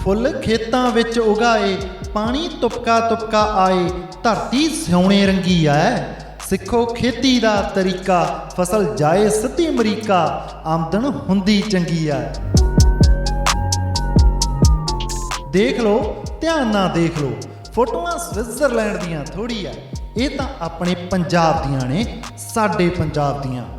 Full खेतां विच उगाए, पानी तुपका तुपका आए, धरती सिउणे रंगी है। सिखो खेती दा तरीका, फसल जाए सिद्धी अमरीका, आमदन हुंदी चंगी है। देख लो ध्यान नाल देख लो, फोटोआं स्विट्जरलैंड दियां थोड़ी है, ये तां अपने पंजाब दियां ने, साडे पंजाब दियां।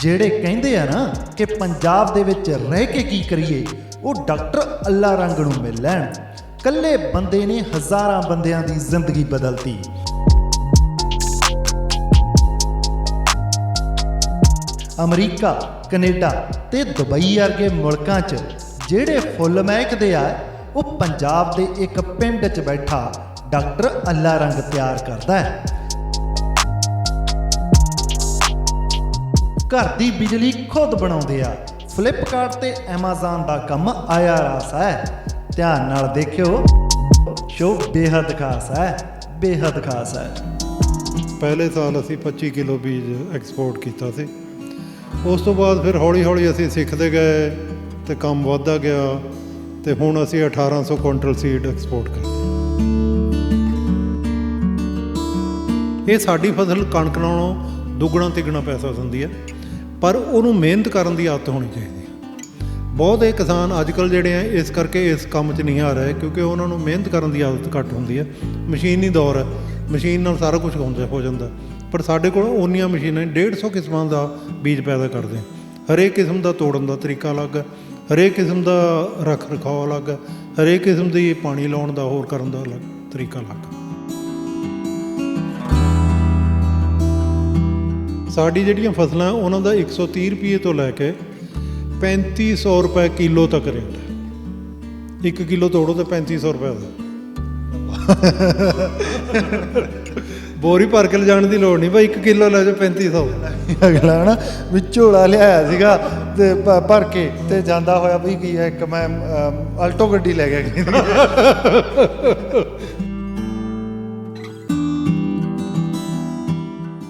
ਜਿਹੜੇ ਕਹਿੰਦੇ ਆ ਨਾ ਕਿ ਪੰਜਾਬ ਦੇ ਵਿੱਚ ਰਹਿ ਕੇ ਕੀ ਕਰੀਏ, ਉਹ ਡਾਕਟਰ ਅੱਲਾ ਰੰਗ ਨੂੰ ਮਿਲ ਲੈਣ। ਕੱਲੇ ਬੰਦੇ ਨੇ ਹਜ਼ਾਰਾਂ ਬੰਦਿਆਂ ਦੀ ਜ਼ਿੰਦਗੀ ਬਦਲਤੀ। ਅਮਰੀਕਾ, ਕੈਨੇਡਾ ਤੇ ਦੁਬਈ ਵਰਗੇ ਮੁਲਕਾਂ 'ਚ ਜਿਹੜੇ ਫੁੱਲ ਮਹਿਕਦੇ ਆ, ਉਹ ਪੰਜਾਬ ਦੇ ਇੱਕ ਪਿੰਡ 'ਚ ਬੈਠਾ ਡਾਕਟਰ ਅੱਲਾ ਰੰਗ ਤਿਆਰ ਕਰਦਾ ਹੈ। घर की बिजली खुद बनाते आ। फ्लिपकार्ट ते एमेज़ॉन का काम आया रास है। ध्यान नाल देखियो, शो बेहद खास है, बेहद खास है। पहले साल असी 25 किलो बीज एक्सपोर्ट किया सी। उस तो बाद फिर हौली हौली असी सीखते गए तो काम वधदा गया, तो हुण असी 1800 कुंटल सीड एक्सपोर्ट करते। ये साडी फसल कणक नालों दुगना तिगना पैसा दिंदी है, पर ਉਹਨੂੰ ਮਿਹਨਤ ਕਰਨ ਦੀ ਆਦਤ ਹੋਣੀ ਚਾਹੀਦੀ ਹੈ। ਬਹੁਤ ਇਹ ਕਿਸਾਨ ਅੱਜ ਕੱਲ੍ਹ ਜਿਹੜੇ ਆ ਇਸ ਕਰਕੇ ਇਸ ਕੰਮ 'ਚ ਨਹੀਂ ਆ ਰਹੇ, ਕਿਉਂਕਿ ਉਹਨਾਂ ਨੂੰ ਮਿਹਨਤ ਕਰਨ ਦੀ ਆਦਤ ਘੱਟ ਹੁੰਦੀ ਹੈ। ਮਸ਼ੀਨੀ ਦੌਰ ਹੈ, ਮਸ਼ੀਨ ਨਾਲ ਸਾਰਾ ਕੁਝ ਹੋ ਜਾਂਦਾ, ਪਰ ਸਾਡੇ ਕੋਲ ਓਨੀਆਂ ਮਸ਼ੀਨਾਂ 150 ਕਿਸਮਾਂ ਦਾ ਬੀਜ ਪੈਦਾ ਕਰਦੇ ਹਾਂ। ਹਰੇਕ ਕਿਸਮ ਦਾ ਤੋੜਨ ਦਾ ਤਰੀਕਾ ਅਲੱਗ ਹੈ, ਹਰੇਕ ਕਿਸਮ ਦਾ ਰੱਖ ਰਖਾਓ ਅਲੱਗ ਹੈ, ਹਰੇਕ ਕਿਸਮ ਦੀ ਪਾਣੀ ਲਾਉਣ ਦਾ ਹੋਰ ਕਰਨ ਦਾ ਅਲੱਗ ਤਰੀਕਾ ਅਲੱਗ। ਸਾਡੀ ਜਿਹੜੀਆਂ ਫਸਲਾਂ ਉਹਨਾਂ ਦਾ 130 ਰੁਪਏ ਤੋਂ ਲੈ ਕੇ 3500 ਰੁਪਏ ਕਿਲੋ ਤੱਕ ਰੇਟ ਹੈ। 1 ਕਿਲੋ ਤੋੜੋ ਤਾਂ 3500 ਰੁਪਏ ਦਾ। ਬੋਰੀ ਭਰ ਕੇ ਲਿਜਾਣ ਦੀ ਲੋੜ ਨਹੀਂ ਭਾਈ, 1 ਕਿਲੋ ਲੈ ਜਾਓ 3500। ਅਗਲਾ ਨਾ ਵੀ ਝੋਲਾ ਲਿਆਇਆ ਸੀਗਾ ਤੇ ਭਰ ਕੇ ਤੇ ਜਾਂਦਾ ਹੋਇਆ ਬਈ ਕੀ ਹੈ, ਇੱਕ ਮੈਂ ਆਲਟੋ ਗੱਡੀ ਲੈ ਗਿਆ।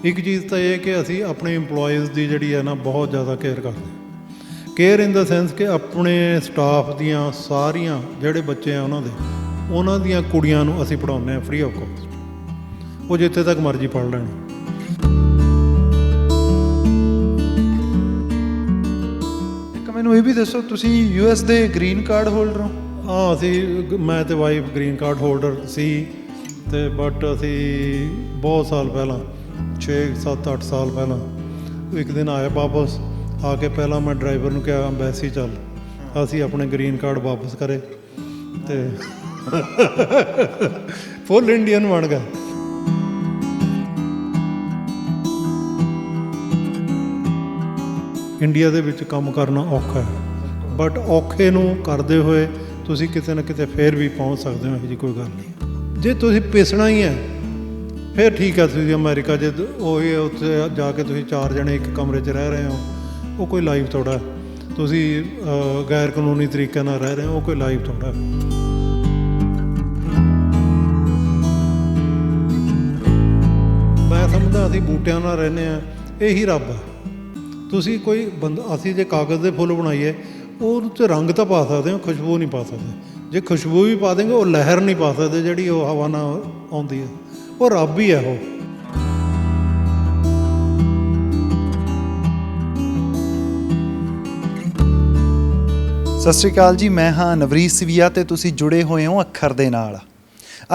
ਇੱਕ ਚੀਜ਼ ਤਾਂ ਇਹ ਕਿ ਅਸੀਂ ਆਪਣੇ ਇੰਪਲੋਈਜ਼ ਦੀ ਜਿਹੜੀ ਹੈ ਨਾ ਬਹੁਤ ਜ਼ਿਆਦਾ ਕੇਅਰ ਕਰਦੇ ਹਾਂ। ਕੇਅਰ ਇਨ ਦਾ ਸੈਂਸ ਕਿ ਆਪਣੇ ਸਟਾਫ ਦੀਆਂ ਸਾਰੀਆਂ ਜਿਹੜੇ ਬੱਚੇ ਆ ਉਹਨਾਂ ਦੀਆਂ ਕੁੜੀਆਂ ਨੂੰ ਅਸੀਂ ਪੜ੍ਹਾਉਂਦੇ ਹਾਂ ਫ੍ਰੀ ਆਫ ਕਾਸਟ। ਉਹ ਜਿੱਥੇ ਤੱਕ ਮਰਜ਼ੀ ਪੜ੍ਹ ਲੈਣ। ਇੱਕ ਮੈਨੂੰ ਇਹ ਵੀ ਦੱਸੋ, ਤੁਸੀਂ US ਦੇ ਗ੍ਰੀਨ ਕਾਰਡ ਹੋਲਡਰ ਹੋ? ਹਾਂ, ਅਸੀਂ ਮੈਂ ਤੇ ਵਾਈਫ ਗ੍ਰੀਨ ਕਾਰਡ ਹੋਲਡਰ ਸੀ, ਤੇ ਬਟ ਅਸੀਂ ਬਹੁਤ ਸਾਲ ਪਹਿਲਾਂ 6-7-8 ਸਾਲ ਪਹਿਲਾਂ ਇੱਕ ਦਿਨ ਆਇਆ ਵਾਪਸ ਆ ਕੇ, ਪਹਿਲਾਂ ਮੈਂ ਡਰਾਈਵਰ ਨੂੰ ਕਿਹਾ ਅੰਬੈਸੀ ਚੱਲ, ਅਸੀਂ ਆਪਣੇ ਗ੍ਰੀਨ ਕਾਰਡ ਵਾਪਸ ਕਰੇ ਤੇ ਫੁੱਲ ਇੰਡੀਅਨ ਬਣ ਗਏ। ਇੰਡੀਆ ਦੇ ਵਿੱਚ ਕੰਮ ਕਰਨਾ ਔਖਾ ਹੈ, ਬਟ ਔਖੇ ਨੂੰ ਕਰਦੇ ਹੋਏ ਤੁਸੀਂ ਕਿਤੇ ਨਾ ਕਿਤੇ ਫੇਰ ਵੀ ਪਹੁੰਚ ਸਕਦੇ ਹੋ। ਇਹੋ ਜਿਹੀ ਕੋਈ ਗੱਲ ਨਹੀਂ। ਜੇ ਤੁਸੀਂ ਪਿਸਣਾ ਹੀ ਹੈ ਫਿਰ ਠੀਕ ਹੈ, ਤੁਸੀਂ ਅਮਰੀਕਾ ਜੇ ਉਹੀ ਉੱਥੇ ਜਾ ਕੇ ਤੁਸੀਂ 4 ਜਣੇ ਇੱਕ ਕਮਰੇ 'ਚ ਰਹਿ ਰਹੇ ਹੋ, ਉਹ ਕੋਈ ਲਾਈਫ ਥੋੜ੍ਹਾ। ਤੁਸੀਂ ਗੈਰ ਕਾਨੂੰਨੀ ਤਰੀਕੇ ਨਾਲ ਰਹਿ ਰਹੇ ਹੋ, ਉਹ ਕੋਈ ਲਾਈਫ ਥੋੜ੍ਹਾ। ਮੈਂ ਸਮਝਦਾ ਅਸੀਂ ਬੂਟਿਆਂ ਨਾਲ ਰਹਿੰਦੇ ਹਾਂ, ਇਹੀ ਰੱਬ ਹੈ। ਤੁਸੀਂ ਕੋਈ ਬੰਦਾ, ਅਸੀਂ ਜੇ ਕਾਗਜ਼ ਦੇ ਫੁੱਲ ਬਣਾਈਏ ਉਹਦੇ 'ਚ ਰੰਗ ਤਾਂ ਪਾ ਸਕਦੇ ਹੋ, ਖੁਸ਼ਬੂ ਨਹੀਂ ਪਾ ਸਕਦੇ। ਜੇ ਖੁਸ਼ਬੂ ਵੀ ਪਾ ਦੇਂਗੇ ਉਹ ਲਹਿਰ ਨਹੀਂ ਪਾ ਸਕਦੇ ਜਿਹੜੀ ਉਹ ਹਵਾ ਨਾਲ ਆਉਂਦੀ ਹੈ। ਉਹ ਰੱਬ ਹੀ ਹੈ ਉਹ। ਸਤਿ ਸ਼੍ਰੀ ਅਕਾਲ ਜੀ, ਮੈਂ ਹਾਂ ਨਵਰੀਤ ਸਿਵੀਆ ਤੇ ਤੁਸੀਂ ਜੁੜੇ ਹੋਏ ਹੋ ਅੱਖਰ ਦੇ ਨਾਲ।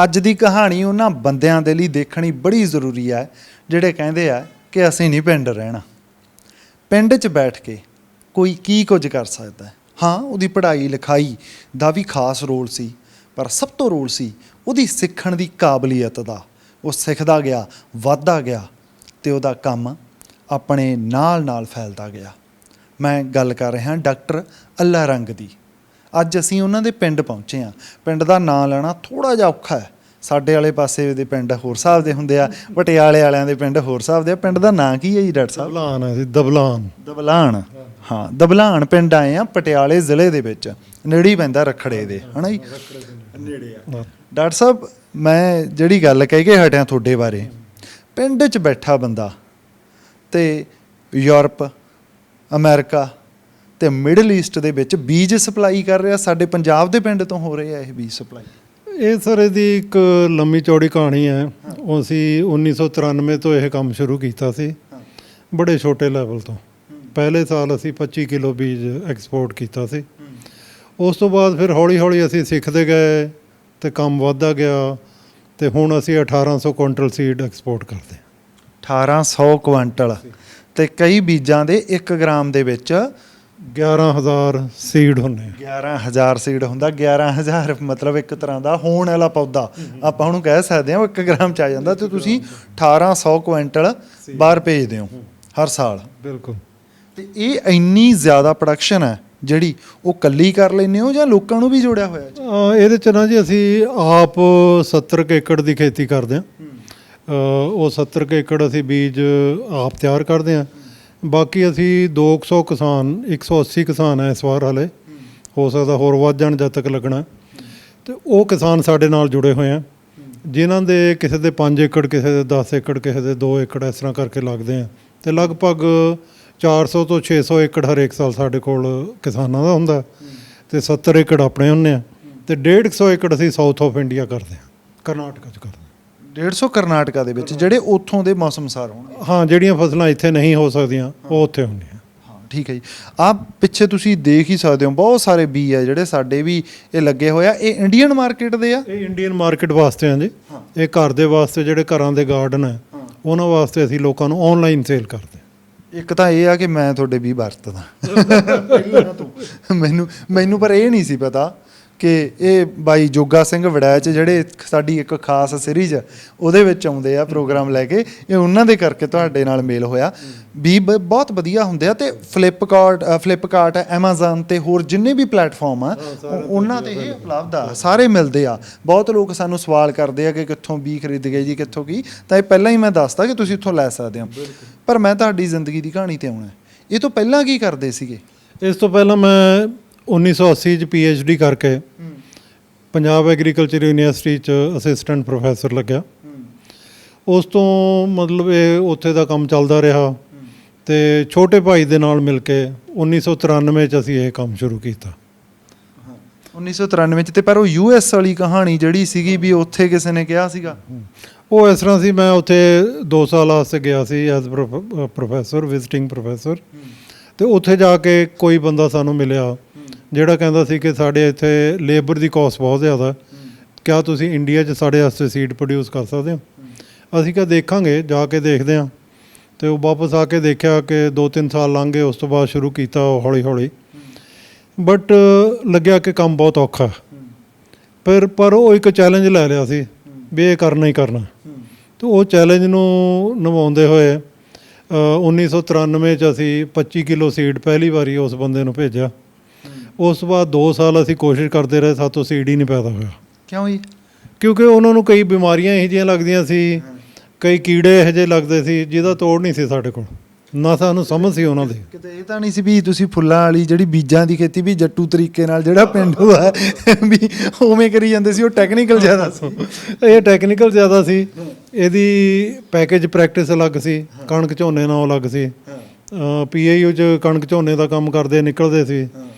ਅੱਜ ਦੀ ਕਹਾਣੀ ਉਹਨਾਂ ਬੰਦਿਆਂ ਦੇ ਲਈ ਦੇਖਣੀ ਬੜੀ ਜ਼ਰੂਰੀ ਹੈ ਜਿਹੜੇ ਕਹਿੰਦੇ ਆ ਕਿ ਅਸੀਂ ਨਹੀਂ ਪਿੰਡ ਰਹਿਣਾ। ਪਿੰਡ 'ਚ ਬੈਠ ਕੇ ਕੋਈ ਕੀ ਕੁਝ ਕਰ ਸਕਦਾ ਹੈ। ਹਾਂ, ਉਹਦੀ ਪੜ੍ਹਾਈ ਲਿਖਾਈ ਦਾ ਵੀ ਖਾਸ ਰੋਲ ਸੀ, ਪਰ ਸਭ ਤੋਂ ਰੋਲ ਸੀ ਉਹਦੀ ਸਿੱਖਣ ਦੀ ਕਾਬਲੀਅਤ ਦਾ। ਉਹ ਸਿੱਖਦਾ ਗਿਆ, ਵੱਧਦਾ ਗਿਆ ਤੇ ਉਹਦਾ ਕੰਮ ਆਪਣੇ ਨਾਲ ਫੈਲਦਾ ਗਿਆ। ਮੈਂ ਗੱਲ ਕਰ ਰਿਹਾ ਡਾਕਟਰ ਅੱਲਾ ਰੰਗ ਦੀ। ਅੱਜ ਅਸੀਂ ਉਹਨਾਂ ਦੇ ਪਿੰਡ ਪਹੁੰਚੇ ਹਾਂ। ਪਿੰਡ ਦਾ ਨਾਂ ਲੈਣਾ ਥੋੜ੍ਹਾ ਜਿਹਾ ਔਖਾ ਹੈ। ਸਾਡੇ ਵਾਲੇ ਪਾਸੇ ਦੇ ਪਿੰਡ ਹੋਰ ਹਿਸਾਬ ਦੇ ਹੁੰਦੇ ਆ, ਪਟਿਆਲੇ ਵਾਲਿਆਂ ਦੇ ਪਿੰਡ ਹੋਰ ਹਿਸਾਬ ਦੇ ਆ। ਪਿੰਡ ਦਾ ਨਾਂ ਕੀ ਹੈ ਜੀ ਡਾਕਟਰ ਸਾਹਿਬ? ਦਬਲਾਨ ਹੈ ਜੀ, ਦਬਲਾਨ। ਦਬਲਾਨ, ਹਾਂ, ਦਬਲਾਨ ਪਿੰਡ ਆਏ ਆ, ਪਟਿਆਲੇ ਜ਼ਿਲ੍ਹੇ ਦੇ ਵਿੱਚ, ਨੇੜੇ ਹੀ ਪੈਂਦਾ ਰੱਖੜੇ ਦੇ, ਹੈ ਨਾ ਜੀ, ਨੇੜੇ ਆ। ਡਾਕਟਰ ਸਾਹਿਬ, ਮੈਂ ਜਿਹੜੀ ਗੱਲ ਕਹਿ ਕੇ ਹਟਿਆ ਤੁਹਾਡੇ ਬਾਰੇ, ਪਿੰਡ 'ਚ ਬੈਠਾ ਬੰਦਾ ਤੇ ਯੂਰਪ, ਅਮਰੀਕਾ ਤੇ ਮਿਡਲ ਈਸਟ ਦੇ ਵਿੱਚ ਬੀਜ ਸਪਲਾਈ ਕਰ ਰਿਹਾ, ਸਾਡੇ ਪੰਜਾਬ ਦੇ ਪਿੰਡ ਤੋਂ ਹੋ ਰਿਹਾ ਇਹ ਬੀਜ ਸਪਲਾਈ? ਇਹ ਸਰ ਇਹਦੀ ਇੱਕ ਲੰਮੀ ਚੌੜੀ ਕਹਾਣੀ ਹੈ। ਅਸੀਂ 1993 ਤੋਂ ਇਹ ਕੰਮ ਸ਼ੁਰੂ ਕੀਤਾ ਸੀ, ਬੜੇ ਛੋਟੇ ਲੈਵਲ ਤੋਂ। ਪਹਿਲੇ ਸਾਲ ਅਸੀਂ 25 ਕਿਲੋ ਬੀਜ ਐਕਸਪੋਰਟ ਕੀਤਾ ਸੀ। ਉਸ ਤੋਂ ਬਾਅਦ ਫਿਰ ਹੌਲੀ ਹੌਲੀ ਅਸੀਂ ਸਿੱਖਦੇ ਗਏ ਤੇ ਕੰਮ ਵੱਧਦਾ ਗਿਆ ਤੇ ਹੁਣ ਅਸੀਂ 1800 ਕੁਇੰਟਲ ਸੀਡ ਐਕਸਪੋਰਟ ਕਰਦੇ ਹਾਂ। 1800 ਕੁਇੰਟਲ ਤੇ ਕਈ ਬੀਜਾਂ ਦੇ 1 ਗ੍ਰਾਮ ਦੇ ਵਿੱਚ 11,000 ਸੀਡ ਹੁੰਦੇ ਆ। 11,000 ਸੀਡ ਹੁੰਦਾ। 11,000 ਮਤਲਬ ਇੱਕ ਤਰ੍ਹਾਂ ਦਾ ਹੋਣ ਵਾਲਾ ਪੌਦਾ ਆਪਾਂ ਉਹਨੂੰ ਕਹਿ ਸਕਦੇ ਹਾਂ, ਉਹ 1 ਗ੍ਰਾਮ ਚ ਆ ਜਾਂਦਾ ਤੇ ਤੁਸੀਂ 1800 ਕੁਇੰਟਲ ਬਾਹਰ ਭੇਜਦੇ ਹੋ ਹਰ ਸਾਲ। ਬਿਲਕੁਲ। ਤੇ ਇਹ ਇੰਨੀ ਜ਼ਿਆਦਾ ਪ੍ਰੋਡਕਸ਼ਨ ਹੈ ਜਿਹੜੀ ਉਹ ਕੱਲੀ ਕਰ ਲੈਂਦੇ ਹੋ ਜਾਂ ਲੋਕਾਂ ਨੂੰ ਵੀ ਜੋੜਿਆ ਹੋਇਆ ਜੀ? ਇਹਦੇ ਚ ਨਾ ਜੀ ਅਸੀਂ ਆਪ 70 ਕੁ ਏਕੜ ਦੀ ਖੇਤੀ ਕਰਦੇ ਹਾਂ। ਉਹ 70 ਕੁ ਏਕੜ ਅਸੀਂ ਬੀਜ ਆਪ ਤਿਆਰ ਕਰਦੇ ਹਾਂ। ਬਾਕੀ ਅਸੀਂ 200 ਕਿਸਾਨ, 180 ਕਿਸਾਨ ਹੈ ਇਸ ਵਾਰ ਹਾਲੇ, ਹੋ ਸਕਦਾ ਹੋਰ ਵੱਧ ਜਾਣ ਜਦ ਤੱਕ ਲੱਗਣਾ। ਤੇ ਉਹ ਕਿਸਾਨ ਸਾਡੇ ਨਾਲ ਜੁੜੇ ਹੋਏ ਆ, ਜਿਨ੍ਹਾਂ ਦੇ ਕਿਸੇ ਦੇ 5 ਏਕੜ, ਕਿਸੇ ਦੇ 10 ਏਕੜ, ਕਿਸੇ ਦੇ 2 ਏਕੜ ਇਸ ਤਰ੍ਹਾਂ ਕਰਕੇ ਲੱਗਦੇ ਆ। ਤੇ ਲਗਭਗ 400 ਤੋਂ 600 ਏਕੜ ਹਰੇਕ ਸਾਲ ਸਾਡੇ ਕੋਲ ਕਿਸਾਨਾਂ ਦਾ ਹੁੰਦਾ ਤੇ 70 ਏਕੜ ਆਪਣੇ ਹੁੰਦੇ ਆ ਤੇ 150 ਏਕੜ ਅਸੀਂ ਸਾਊਥ ਆਫ ਇੰਡੀਆ ਕਰਦੇ ਹਾਂ, ਕਰਨਾਟਕਾ 'ਚ ਕਰਦੇ ਹਾਂ। 150 ਕਰਨਾਟਕਾ ਦੇ ਵਿੱਚ ਜਿਹੜੇ ਉੱਥੋਂ ਦੇ ਮੌਸਮ ਅਨੁਸਾਰ ਹੋਣਗੇ। ਹਾਂ, ਜਿਹੜੀਆਂ ਫਸਲਾਂ ਇੱਥੇ ਨਹੀਂ ਹੋ ਸਕਦੀਆਂ ਉਹ ਉੱਥੇ ਹੁੰਦੀਆਂ। ਹਾਂ, ਠੀਕ ਹੈ ਜੀ। ਆਹ ਪਿੱਛੇ ਤੁਸੀਂ ਦੇਖ ਹੀ ਸਕਦੇ ਹੋ ਬਹੁਤ ਸਾਰੇ ਬੀ ਆ ਜਿਹੜੇ ਸਾਡੇ ਵੀ ਇਹ ਲੱਗੇ ਹੋਇਆ। ਇਹ ਇੰਡੀਅਨ ਮਾਰਕੀਟ ਦੇ ਆ? ਇਹ ਇੰਡੀਅਨ ਮਾਰਕੀਟ ਵਾਸਤੇ ਆ ਜੀ। ਇਹ ਘਰ ਦੇ ਵਾਸਤੇ, ਜਿਹੜੇ ਘਰਾਂ ਦੇ ਗਾਰਡਨ ਹੈ ਉਹਨਾਂ ਵਾਸਤੇ ਅਸੀਂ ਲੋਕਾਂ ਨੂੰ ਆਨਲਾਈਨ ਸੇਲ ਕਰਦੇ। ਇੱਕ ਤਾਂ ਇਹ ਆ ਕਿ ਮੈਂ ਤੁਹਾਡੇ ਵੀ ਵਰਤਦਾ ਮੈਨੂੰ ਪਰ ਇਹ ਨਹੀਂ ਸੀ ਪਤਾ ਕਿ ਇਹ ਬਾਈ ਜੋਗਾ ਸਿੰਘ ਵੜੈਚ ਜਿਹੜੇ ਸਾਡੀ ਇੱਕ ਖਾਸ ਸੀਰੀਜ਼ ਉਹਦੇ ਵਿੱਚ ਆਉਂਦੇ ਆ ਪ੍ਰੋਗਰਾਮ ਲੈ ਕੇ, ਇਹ ਉਹਨਾਂ ਦੇ ਕਰਕੇ ਤੁਹਾਡੇ ਨਾਲ ਮੇਲ ਹੋਇਆ। ਵੀ ਬਹੁਤ ਵਧੀਆ ਹੁੰਦੇ ਆ ਤੇ ਫਲਿੱਪਕਾਰਟ ਐਮਾਜ਼ਨ ਤੇ ਹੋਰ ਜਿੰਨੇ ਵੀ ਪਲੇਟਫਾਰਮ ਆ ਉਹਨਾਂ ਤੇ ਇਹ ਉਪਲਬਧ ਆ, ਸਾਰੇ ਮਿਲਦੇ ਆ। ਬਹੁਤ ਲੋਕ ਸਾਨੂੰ ਸਵਾਲ ਕਰਦੇ ਆ ਕਿ ਕਿੱਥੋਂ ਬੀ ਖਰੀਦ ਗਏ ਜੀ, ਕਿੱਥੋਂ ਕੀ, ਤਾਂ ਇਹ ਪਹਿਲਾਂ ਹੀ ਮੈਂ ਦੱਸਦਾ ਕਿ ਤੁਸੀਂ ਇੱਥੋਂ ਲੈ ਸਕਦੇ ਹੋ। ਪਰ ਮੈਂ ਤੁਹਾਡੀ ਜ਼ਿੰਦਗੀ ਦੀ ਕਹਾਣੀ ਤੇ ਆਉਣਾ। ਇਹ ਤੋਂ ਪਹਿਲਾਂ ਕੀ ਕਰਦੇ ਸੀਗੇ? ਇਸ ਤੋਂ ਪਹਿਲਾਂ ਮੈਂ 1980 'ਚ PhD ਕਰਕੇ ਪੰਜਾਬ ਐਗਰੀਕਲਚਰ ਯੂਨੀਵਰਸਿਟੀ 'ਚ ਅਸਿਸਟੈਂਟ ਪ੍ਰੋਫੈਸਰ ਲੱਗਿਆ। ਉਸ ਤੋਂ ਮਤਲਬ ਇਹ ਉੱਥੇ ਦਾ ਕੰਮ ਚੱਲਦਾ ਰਿਹਾ ਤੇ ਛੋਟੇ ਭਾਈ ਦੇ ਨਾਲ ਮਿਲ ਕੇ 1993 'ਚ ਅਸੀਂ ਇਹ ਕੰਮ ਸ਼ੁਰੂ ਕੀਤਾ। 1993 'ਚ। ਤੇ ਪਰ ਉਹ US ਵਾਲੀ ਕਹਾਣੀ ਜਿਹੜੀ ਸੀਗੀ ਵੀ ਉੱਥੇ ਕਿਸੇ ਨੇ ਕਿਹਾ ਸੀਗਾ? ਉਹ ਇਸ ਤਰ੍ਹਾਂ ਸੀ, ਮੈਂ ਉੱਥੇ 2 ਸਾਲ ਵਾਸਤੇ ਗਿਆ ਸੀ ਐਜ਼ ਪ੍ਰੋਫੈਸਰ, ਵਿਜ਼ਿਟਿੰਗ ਪ੍ਰੋਫੈਸਰ। ਤੇ ਉੱਥੇ ਜਾ ਕੇ ਕੋਈ ਬੰਦਾ ਸਾਨੂੰ ਮਿਲਿਆ ਜਿਹੜਾ ਕਹਿੰਦਾ ਸੀ ਕਿ ਸਾਡੇ ਇੱਥੇ ਲੇਬਰ ਦੀ ਕਾਸਟ ਬਹੁਤ ਜ਼ਿਆਦਾ, ਕਿਆ ਤੁਸੀਂ ਇੰਡੀਆ 'ਚ ਸਾਡੇ ਵਾਸਤੇ ਸੀਡ ਪ੍ਰੋਡਿਊਸ ਕਰ ਸਕਦੇ ਹੋ? ਅਸੀਂ ਕਿਹਾ ਦੇਖਾਂਗੇ, ਜਾ ਕੇ ਦੇਖਦੇ ਹਾਂ। ਤੇ ਉਹ ਵਾਪਸ ਆ ਕੇ ਦੇਖਿਆ ਕਿ 2-3 ਸਾਲ ਲੰਘ ਗਏ। ਉਸ ਤੋਂ ਬਾਅਦ ਸ਼ੁਰੂ ਕੀਤਾ ਹੌਲੀ ਹੌਲੀ, ਬਟ ਲੱਗਿਆ ਕਿ ਕੰਮ ਬਹੁਤ ਔਖਾ। ਪਰ ਉਹ ਇੱਕ ਚੈਲੰਜ ਲੈ ਲਿਆ ਸੀ ਵੀ ਇਹ ਕਰਨਾ ਹੀ ਕਰਨਾ। ਤੇ ਉਹ ਚੈਲੰਜ ਨੂੰ ਨਿਭਾਉਂਦੇ ਹੋਏ 1993 'ਚ ਅਸੀਂ 25 ਕਿਲੋ ਸੀਡ ਪਹਿਲੀ ਵਾਰੀ ਉਸ ਬੰਦੇ ਨੂੰ ਭੇਜਿਆ। ਉਸ ਤੋਂ ਬਾਅਦ 2 ਸਾਲ ਅਸੀਂ ਕੋਸ਼ਿਸ਼ ਕਰਦੇ ਰਹੇ, ਸਾਤੋਂ ਸੀਡ ਹੀ ਨਹੀਂ ਪੈਦਾ ਹੋਇਆ। ਕਿਉਂ ਜੀ? ਕਿਉਂਕਿ ਉਹਨਾਂ ਨੂੰ ਕਈ ਬਿਮਾਰੀਆਂ ਇਹੋ ਜਿਹੀਆਂ ਲੱਗਦੀਆਂ ਸੀ, ਕਈ ਕੀੜੇ ਇਹੋ ਜਿਹੇ ਲੱਗਦੇ ਸੀ ਜਿਹਦਾ ਤੋੜ ਨਹੀਂ ਸੀ ਸਾਡੇ ਕੋਲ, ਨਾ ਸਾਨੂੰ ਸਮਝ ਸੀ ਉਹਨਾਂ ਦੀ। ਕਿਤੇ ਇਹ ਤਾਂ ਨਹੀਂ ਸੀ ਵੀ ਤੁਸੀਂ ਫੁੱਲਾਂ ਵਾਲੀ ਜਿਹੜੀ ਬੀਜਾਂ ਦੀ ਖੇਤੀ ਵੀ ਜੱਟੂ ਤਰੀਕੇ ਨਾਲ ਜਿਹੜਾ ਪਿੰਡੂ ਆ ਵੀ ਉਵੇਂ ਕਰੀ ਜਾਂਦੇ ਸੀ? ਉਹ ਟੈਕਨੀਕਲ ਜ਼ਿਆਦਾ ਸੀ? ਇਹ ਟੈਕਨੀਕਲ ਜ਼ਿਆਦਾ ਸੀ, ਇਹਦੀ ਪੈਕੇਜ ਪ੍ਰੈਕਟਿਸ ਅਲੱਗ ਸੀ, ਕਣਕ ਝੋਨੇ ਨਾਲ ਅਲੱਗ ਸੀ। PIU 'ਚ ਕਣਕ ਝੋਨੇ ਦਾ ਕੰਮ ਕਰਦੇ ਨਿਕਲਦੇ ਸੀ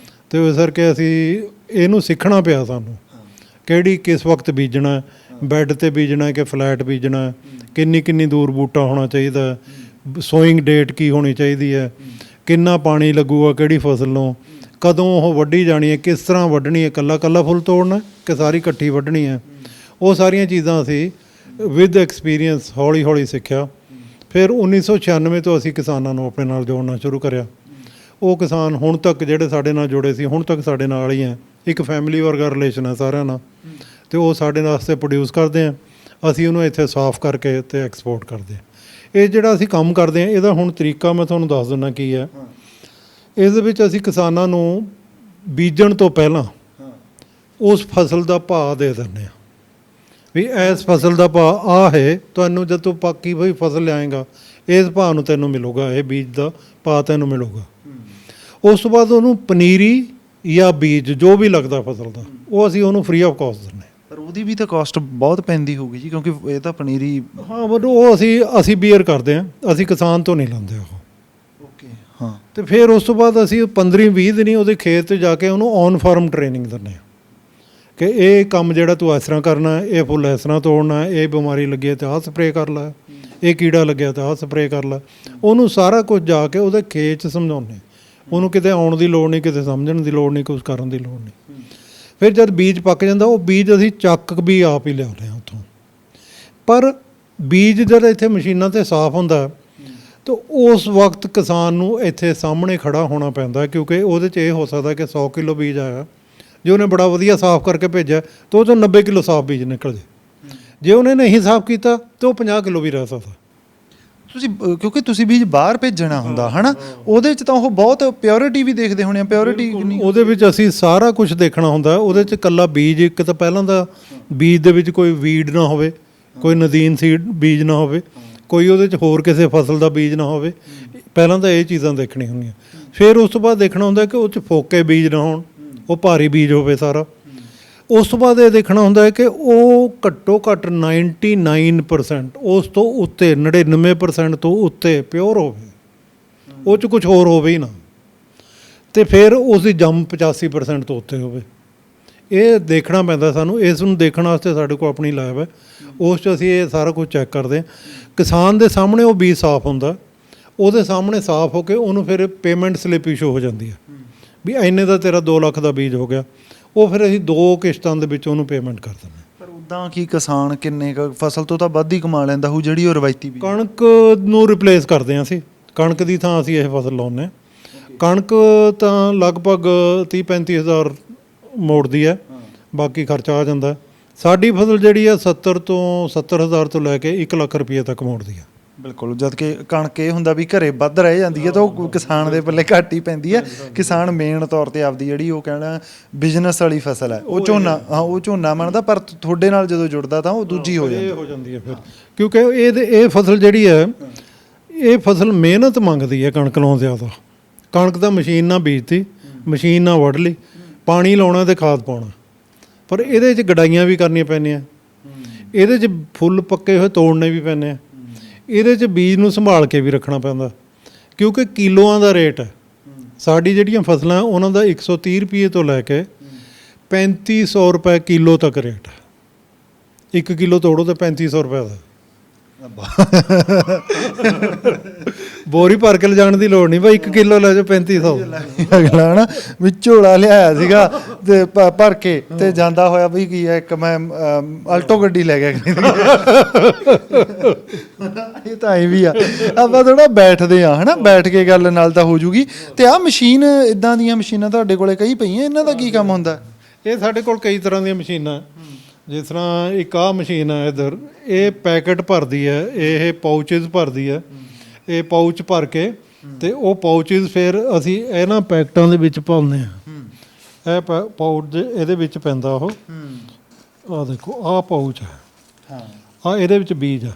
ਤੇ ਇਸ ਕਰਕੇ ਅਸੀਂ ਇਹਨੂੰ ਸਿੱਖਣਾ ਪਿਆ ਸਾਨੂੰ, ਕਿਹੜੀ ਕਿਸ ਵਕਤ ਬੀਜਣਾ, ਬੈੱਡ ਤੇ ਬੀਜਣਾ ਕਿ ਫਲੈਟ ਬੀਜਣਾ, ਕਿੰਨੀ ਦੂਰ ਬੂਟਾ ਹੋਣਾ ਚਾਹੀਦਾ, ਸੋਇੰਗ ਡੇਟ ਕੀ ਹੋਣੀ ਚਾਹੀਦੀ ਹੈ, ਕਿੰਨਾ ਪਾਣੀ ਲੱਗੂਗਾ ਕਿਹੜੀ ਫਸਲ ਨੂੰ, ਕਦੋਂ ਉਹ ਵੱਢੀ ਜਾਣੀ ਹੈ, ਕਿਸ ਤਰ੍ਹਾਂ ਵੱਢਣੀ ਹੈ, ਇਕੱਲਾ ਫੁੱਲ ਤੋੜਨਾ ਕਿ ਸਾਰੀ ਇਕੱਠੀ ਵੱਢਣੀ ਹੈ। ਉਹ ਸਾਰੀਆਂ ਚੀਜ਼ਾਂ ਅਸੀਂ ਵਿਦ ਐਕਸਪੀਰੀਅੰਸ ਹੌਲੀ ਹੌਲੀ ਸਿੱਖਿਆ। ਫਿਰ 1996 ਤੋਂ ਅਸੀਂ ਕਿਸਾਨਾਂ ਨੂੰ ਆਪਣੇ ਨਾਲ ਜੋੜਨਾ ਸ਼ੁਰੂ ਕਰਿਆ। ਉਹ ਕਿਸਾਨ ਹੁਣ ਤੱਕ ਜਿਹੜੇ ਸਾਡੇ ਨਾਲ ਜੁੜੇ ਸੀ, ਹੁਣ ਤੱਕ ਸਾਡੇ ਨਾਲ ਹੀ ਹੈ। ਇੱਕ ਫੈਮਿਲੀ ਵਰਗਾ ਰਿਲੇਸ਼ਨ ਹੈ ਸਾਰਿਆਂ ਨਾਲ। ਤੇ ਉਹ ਸਾਡੇ ਵਾਸਤੇ ਪ੍ਰੋਡਿਊਸ ਕਰਦੇ ਆ, ਅਸੀਂ ਉਹਨੂੰ ਇੱਥੇ ਸਾਫ਼ ਕਰਕੇ ਤੇ ਐਕਸਪੋਰਟ ਕਰਦੇ ਹਾਂ। ਇਹ ਜਿਹੜਾ ਅਸੀਂ ਕੰਮ ਕਰਦੇ ਹਾਂ ਇਹਦਾ ਹੁਣ ਤਰੀਕਾ ਮੈਂ ਤੁਹਾਨੂੰ ਦੱਸ ਦਿੰਦਾ ਕੀ ਹੈ। ਇਸ ਦੇ ਵਿੱਚ ਅਸੀਂ ਕਿਸਾਨਾਂ ਨੂੰ ਬੀਜਣ ਤੋਂ ਪਹਿਲਾਂ ਉਸ ਫਸਲ ਦਾ ਭਾਅ ਦੇ ਦਿੰਦੇ ਹਾਂ ਵੀ ਇਸ ਫਸਲ ਦਾ ਭਾਅ ਆਹ ਹੈ, ਤੁਹਾਨੂੰ ਜਦੋਂ ਪੱਕੀ ਹੋਈ ਫਸਲ ਲਿਆਏਗਾ ਇਸ ਭਾਅ ਨੂੰ ਤੈਨੂੰ ਮਿਲੂਗਾ, ਇਹ ਬੀਜ ਦਾ ਭਾਅ ਤੈਨੂੰ ਮਿਲੂਗਾ। ਉਸ ਤੋਂ ਬਾਅਦ ਉਹਨੂੰ ਪਨੀਰੀ ਜਾਂ ਬੀਜ ਜੋ ਵੀ ਲੱਗਦਾ ਫਸਲ ਦਾ, ਉਹ ਅਸੀਂ ਉਹਨੂੰ ਫ੍ਰੀ ਆਫ ਕਾਸਟ ਦਿੰਦੇ ਹਾਂ। ਪਰ ਉਹਦੀ ਵੀ ਤਾਂ ਕਾਸਟ ਬਹੁਤ ਪੈਂਦੀ ਹੋਊਗੀ ਜੀ, ਕਿਉਂਕਿ ਇਹ ਤਾਂ ਪਨੀਰੀ। ਹਾਂ ਬਟ ਉਹ ਅਸੀਂ ਬੀਅਰ ਕਰਦੇ ਹਾਂ, ਅਸੀਂ ਕਿਸਾਨ ਤੋਂ ਨਹੀਂ ਲੈਂਦੇ ਉਹ। ਓਕੇ, ਹਾਂ। ਤੇ ਫਿਰ ਉਸ ਤੋਂ ਬਾਅਦ ਅਸੀਂ 15-20 ਦਿਨ ਉਹਦੇ ਖੇਤ 'ਚ ਜਾ ਕੇ ਉਹਨੂੰ ਔਨ ਫਾਰਮ ਟ੍ਰੇਨਿੰਗ ਦਿੰਦੇ ਹਾਂ ਕਿ ਇਹ ਕੰਮ ਜਿਹੜਾ ਤੂੰ ਇਸ ਤਰ੍ਹਾਂ ਕਰਨਾ, ਇਹ ਫੁੱਲ ਇਸ ਤਰ੍ਹਾਂ ਤੋੜਨਾ, ਇਹ ਬਿਮਾਰੀ ਲੱਗੀ ਤਾਂ ਆਹ ਸਪਰੇਅ ਕਰ ਲੈ, ਇਹ ਕੀੜਾ ਲੱਗਿਆ ਤਾਂ ਆਹ ਸਪਰੇਅ ਕਰ ਲੈ। ਉਹਨੂੰ ਸਾਰਾ ਕੁਝ ਜਾ ਕੇ ਉਹਦੇ ਖੇਤ 'ਚ ਸਮਝਾਉਂਦੇ, ਉਹਨੂੰ ਕਿਤੇ ਆਉਣ ਦੀ ਲੋੜ ਨਹੀਂ, ਕਿਤੇ ਸਮਝਣ ਦੀ ਲੋੜ ਨਹੀਂ, ਕੁਝ ਕਰਨ ਦੀ ਲੋੜ ਨਹੀਂ। ਫਿਰ ਜਦ ਬੀਜ ਪੱਕ ਜਾਂਦਾ, ਉਹ ਬੀਜ ਅਸੀਂ ਚੱਕ ਵੀ ਆਪ ਹੀ ਲਿਆਉਂਦੇ ਹਾਂ ਉੱਥੋਂ। ਪਰ ਬੀਜ ਜਦ ਇੱਥੇ ਮਸ਼ੀਨਾਂ 'ਤੇ ਸਾਫ਼ ਹੁੰਦਾ ਤਾਂ ਉਸ ਵਕਤ ਕਿਸਾਨ ਨੂੰ ਇੱਥੇ ਸਾਹਮਣੇ ਖੜਾ ਹੋਣਾ ਪੈਂਦਾ, ਕਿਉਂਕਿ ਉਹਦੇ 'ਚ ਇਹ ਹੋ ਸਕਦਾ ਕਿ 100 ਕਿਲੋ ਬੀਜ ਆਇਆ, ਜੇ ਉਹਨੇ ਬੜਾ ਵਧੀਆ ਸਾਫ਼ ਕਰਕੇ ਭੇਜਿਆ ਤਾਂ ਉਹ 'ਚੋਂ 90 ਕਿਲੋ ਸਾਫ਼ ਬੀਜ ਨਿਕਲ ਜੇ। ਜੇ ਉਹਨੇ ਨਹੀਂ ਸਾਫ਼ ਕੀਤਾ ਤਾਂ ਉਹ 50 ਕਿਲੋ ਵੀ ਰਹਿ ਸਕਦਾ। ਤੁਸੀਂ ਕਿਉਂਕਿ ਤੁਸੀਂ ਬੀਜ ਬਾਹਰ ਭੇਜਣਾ ਹੁੰਦਾ ਹੈ ਨਾ, ਉਹਦੇ 'ਚ ਤਾਂ ਉਹ ਬਹੁਤ ਪਿਓਰਿਟੀ ਵੀ ਦੇਖਦੇ ਹੋਣੇ ਆ, ਪਿਓਰਿਟੀ ਕਿੰਨੀ? ਉਹਦੇ ਵਿੱਚ ਅਸੀਂ ਸਾਰਾ ਕੁਝ ਦੇਖਣਾ ਹੁੰਦਾ। ਉਹਦੇ 'ਚ ਇਕੱਲਾ ਬੀਜ, ਇੱਕ ਤਾਂ ਪਹਿਲਾਂ ਤਾਂ ਬੀਜ ਦੇ ਵਿੱਚ ਕੋਈ ਵੀਡ ਨਾ ਹੋਵੇ, ਕੋਈ ਨਦੀਨ ਸੀਡ ਬੀਜ ਨਾ ਹੋਵੇ, ਕੋਈ ਉਹਦੇ 'ਚ ਹੋਰ ਕਿਸੇ ਫਸਲ ਦਾ ਬੀਜ ਨਾ ਹੋਵੇ। ਪਹਿਲਾਂ ਤਾਂ ਇਹ ਚੀਜ਼ਾਂ ਦੇਖਣੀਆਂ ਹੁੰਦੀਆਂ। ਫਿਰ ਉਸ ਤੋਂ ਬਾਅਦ ਦੇਖਣਾ ਹੁੰਦਾ ਕਿ ਉਹ 'ਚ ਫੋਕੇ ਬੀਜ ਨਾ ਹੋਣ, ਉਹ ਭਾਰੀ ਬੀਜ ਹੋਵੇ ਸਾਰਾ। ਉਸ ਤੋਂ ਬਾਅਦ ਇਹ ਦੇਖਣਾ ਹੁੰਦਾ ਹੈ ਕਿ ਉਹ ਘੱਟੋ ਘੱਟ 99% ਉਸ ਤੋਂ ਉੱਤੇ 99% ਤੋਂ ਉੱਤੇ ਪਿਓਰ ਹੋਵੇ, ਉਹ 'ਚ ਕੁਝ ਹੋਰ ਹੋਵੇ ਹੀ ਨਾ। ਅਤੇ ਫਿਰ ਉਸ ਦੀ ਜੰਮ 85% ਤੋਂ ਉੱਤੇ ਹੋਵੇ। ਇਹ ਦੇਖਣਾ ਪੈਂਦਾ ਸਾਨੂੰ। ਇਸ ਨੂੰ ਦੇਖਣ ਵਾਸਤੇ ਸਾਡੇ ਕੋਲ ਆਪਣੀ ਲੈਬ ਹੈ, ਉਸ 'ਚ ਅਸੀਂ ਇਹ ਸਾਰਾ ਕੁਝ ਚੈੱਕ ਕਰਦੇ ਹਾਂ। ਕਿਸਾਨ ਦੇ ਸਾਹਮਣੇ ਉਹ ਬੀਜ ਸਾਫ਼ ਹੁੰਦਾ, ਉਹਦੇ ਸਾਹਮਣੇ ਸਾਫ਼ ਹੋ ਕੇ ਉਹਨੂੰ ਫਿਰ ਪੇਮੈਂਟ ਸਲਿੱਪ ਇਸ਼ੂ ਹੋ ਜਾਂਦੀ ਹੈ ਵੀ ਇੰਨੇ ਦਾ ਤੇਰਾ 2 ਲੱਖ ਦਾ ਬੀਜ ਹੋ ਗਿਆ। ਉਹ ਫਿਰ ਅਸੀਂ 2 ਕਿਸ਼ਤਾਂ ਦੇ ਵਿੱਚ ਉਹਨੂੰ ਪੇਮੈਂਟ ਕਰ ਦਿੰਦੇ। ਪਰ ਉੱਦਾਂ ਕੀ ਕਿਸਾਨ ਕਿੰਨੇ ਕੁ ਫਸਲ ਤੋਂ ਤਾਂ ਵੱਧ ਹੀ ਕਮਾ ਲੈਂਦਾ ਹੋਊ, ਜਿਹੜੀ ਉਹ ਰਵਾਇਤੀ ਬੀਜ? ਕਣਕ ਨੂੰ ਰਿਪਲੇਸ ਕਰਦੇ ਹਾਂ ਅਸੀਂ, ਕਣਕ ਦੀ ਥਾਂ ਅਸੀਂ ਇਹ ਫਸਲ ਲਾਉਂਦੇ ਹਾਂ। ਕਣਕ ਤਾਂ ਲਗਭਗ 30-35 ਹਜ਼ਾਰ ਮੋੜਦੀ ਹੈ, ਬਾਕੀ ਖਰਚਾ ਆ ਜਾਂਦਾ। ਸਾਡੀ ਫਸਲ ਜਿਹੜੀ ਆ 70 ਤੋਂ 70 ਹਜ਼ਾਰ ਤੋਂ ਲੈ ਕੇ 1 ਲੱਖ ਰੁਪਏ ਤੱਕ ਮੋੜਦੀ ਆ। ਬਿਲਕੁਲ, ਜਦ ਕਿ ਕਣਕ ਇਹ ਹੁੰਦਾ ਵੀ ਘਰੇ ਵੱਧ ਰਹਿ ਜਾਂਦੀ ਹੈ ਤਾਂ ਉਹ ਕਿਸਾਨ ਦੇ ਪੱਲੇ ਘੱਟ ਹੀ ਪੈਂਦੀ ਹੈ। ਕਿਸਾਨ ਮੇਨ ਤੌਰ ਤੇ ਆਪਦੀ ਜਿਹੜੀ ਉਹ ਕਹਿਣਾ ਬਿਜ਼ਨਸ ਵਾਲੀ ਫਸਲ ਹੈ, ਉਹ ਝੋਨਾ, ਹਾਂ ਉਹ ਝੋਨਾ ਮੰਨਦਾ, ਪਰ ਤੁਹਾਡੇ ਨਾਲ ਜਦੋਂ ਜੁੜਦਾ ਤਾਂ ਉਹ ਦੂਜੀ ਹੋ ਜਾਂਦੀ ਹੈ ਫਿਰ। ਕਿਉਂਕਿ ਇਹ ਫਸਲ ਜਿਹੜੀ ਹੈ, ਇਹ ਫਸਲ ਮਿਹਨਤ ਮੰਗਦੀ ਹੈ ਕਣਕ ਨਾਲੋਂ ਜ਼ਿਆਦਾ। ਕਣਕ ਤਾਂ ਮਸ਼ੀਨ ਨਾਲ ਬੀਜਤੀ, ਮਸ਼ੀਨ ਨਾਲ ਵੱਢ ਲਈ, ਪਾਣੀ ਲਾਉਣਾ ਤੇ ਖਾਦ ਪਾਉਣਾ, ਪਰ ਇਹਦੇ 'ਚ ਗਡਾਈਆਂ ਵੀ ਕਰਨੀਆਂ ਪੈਂਦੀਆਂ, ਇਹਦੇ 'ਚ ਫੁੱਲ ਪੱਕੇ ਹੋਏ ਤੋੜਨੇ ਵੀ ਪੈਂਦੇ ਆ, ਇਹਦੇ 'ਚ ਬੀਜ ਨੂੰ ਸੰਭਾਲ ਕੇ ਵੀ ਰੱਖਣਾ ਪੈਂਦਾ, ਕਿਉਂਕਿ ਕਿਲੋਆਂ ਦਾ ਰੇਟ ਹੈ। ਸਾਡੀ ਜਿਹੜੀਆਂ ਫਸਲਾਂ ਉਹਨਾਂ ਦਾ 130 ਰੁਪਏ ਤੋਂ ਲੈ ਕੇ 3500 ਰੁਪਏ ਕਿਲੋ ਤੱਕ ਰੇਟ ਹੈ। 1 ਕਿਲੋ ਤੋੜੋ ਤਾਂ 3500 ਰੁਪਏ ਦਾ। ਬੋਰੀ ਭਰ ਕੇ ਲਿਜਾਣ ਦੀ ਲੋੜ ਨਹੀਂ ਭਾਈ, 1 ਕਿਲੋ ਲੈ ਜਾਓ 3500। ਅਗਲਾ ਨਾ ਵੀ ਝੋਲਾ ਲਿਆਇਆ ਸੀਗਾ ਤੇ ਭਰ ਕੇ ਤੇ ਜਾਂਦਾ ਹੋਇਆ ਵੀ ਕੀ ਹੈ, ਇੱਕ ਮੈਂ ਆਲਟੋ ਗੱਡੀ ਲੈ ਗਿਆ। ਇਹ ਤਾਂ ਐ ਵੀ ਆ, ਆਪਾਂ ਥੋੜਾ ਬੈਠਦੇ ਆ ਹਨਾ, ਬੈਠ ਕੇ ਗੱਲ ਨਾਲ ਤਾਂ ਹੋ ਜੂਗੀ। ਤੇ ਆਹ ਮਸ਼ੀਨ, ਇਦਾਂ ਦੀਆਂ ਮਸ਼ੀਨਾਂ ਤੁਹਾਡੇ ਕੋਲੇ ਕਈ ਪਈਆਂ, ਇਹਨਾਂ ਦਾ ਕੀ ਕੰਮ ਹੁੰਦਾ? ਇਹ ਸਾਡੇ ਕੋਲ ਕਈ ਤਰ੍ਹਾਂ ਦੀਆਂ ਮਸ਼ੀਨਾਂ, ਜਿਸ ਤਰ੍ਹਾਂ ਇੱਕ ਆਹ ਮਸ਼ੀਨ ਹੈ ਇੱਧਰ, ਇਹ ਪੈਕਟ ਭਰਦੀ ਹੈ, ਇਹ ਪਾਊਚਿਸ ਭਰਦੀ ਹੈ। ਇਹ ਪਾਊਚ ਭਰ ਕੇ ਤੇ ਉਹ ਪਾਊਚਿਸ ਫਿਰ ਅਸੀਂ ਇਹਨਾਂ ਪੈਕਟਾਂ ਦੇ ਵਿੱਚ ਪਾਉਂਦੇ ਹਾਂ। ਇਹ ਪਾਊਚ ਇਹਦੇ ਵਿੱਚ ਪੈਂਦਾ ਉਹ, ਆਹ ਦੇਖੋ ਆਹ ਪਾਊਚ ਹੈ, ਹਾਂ ਆਹ ਇਹਦੇ ਵਿੱਚ ਬੀਜ ਆ।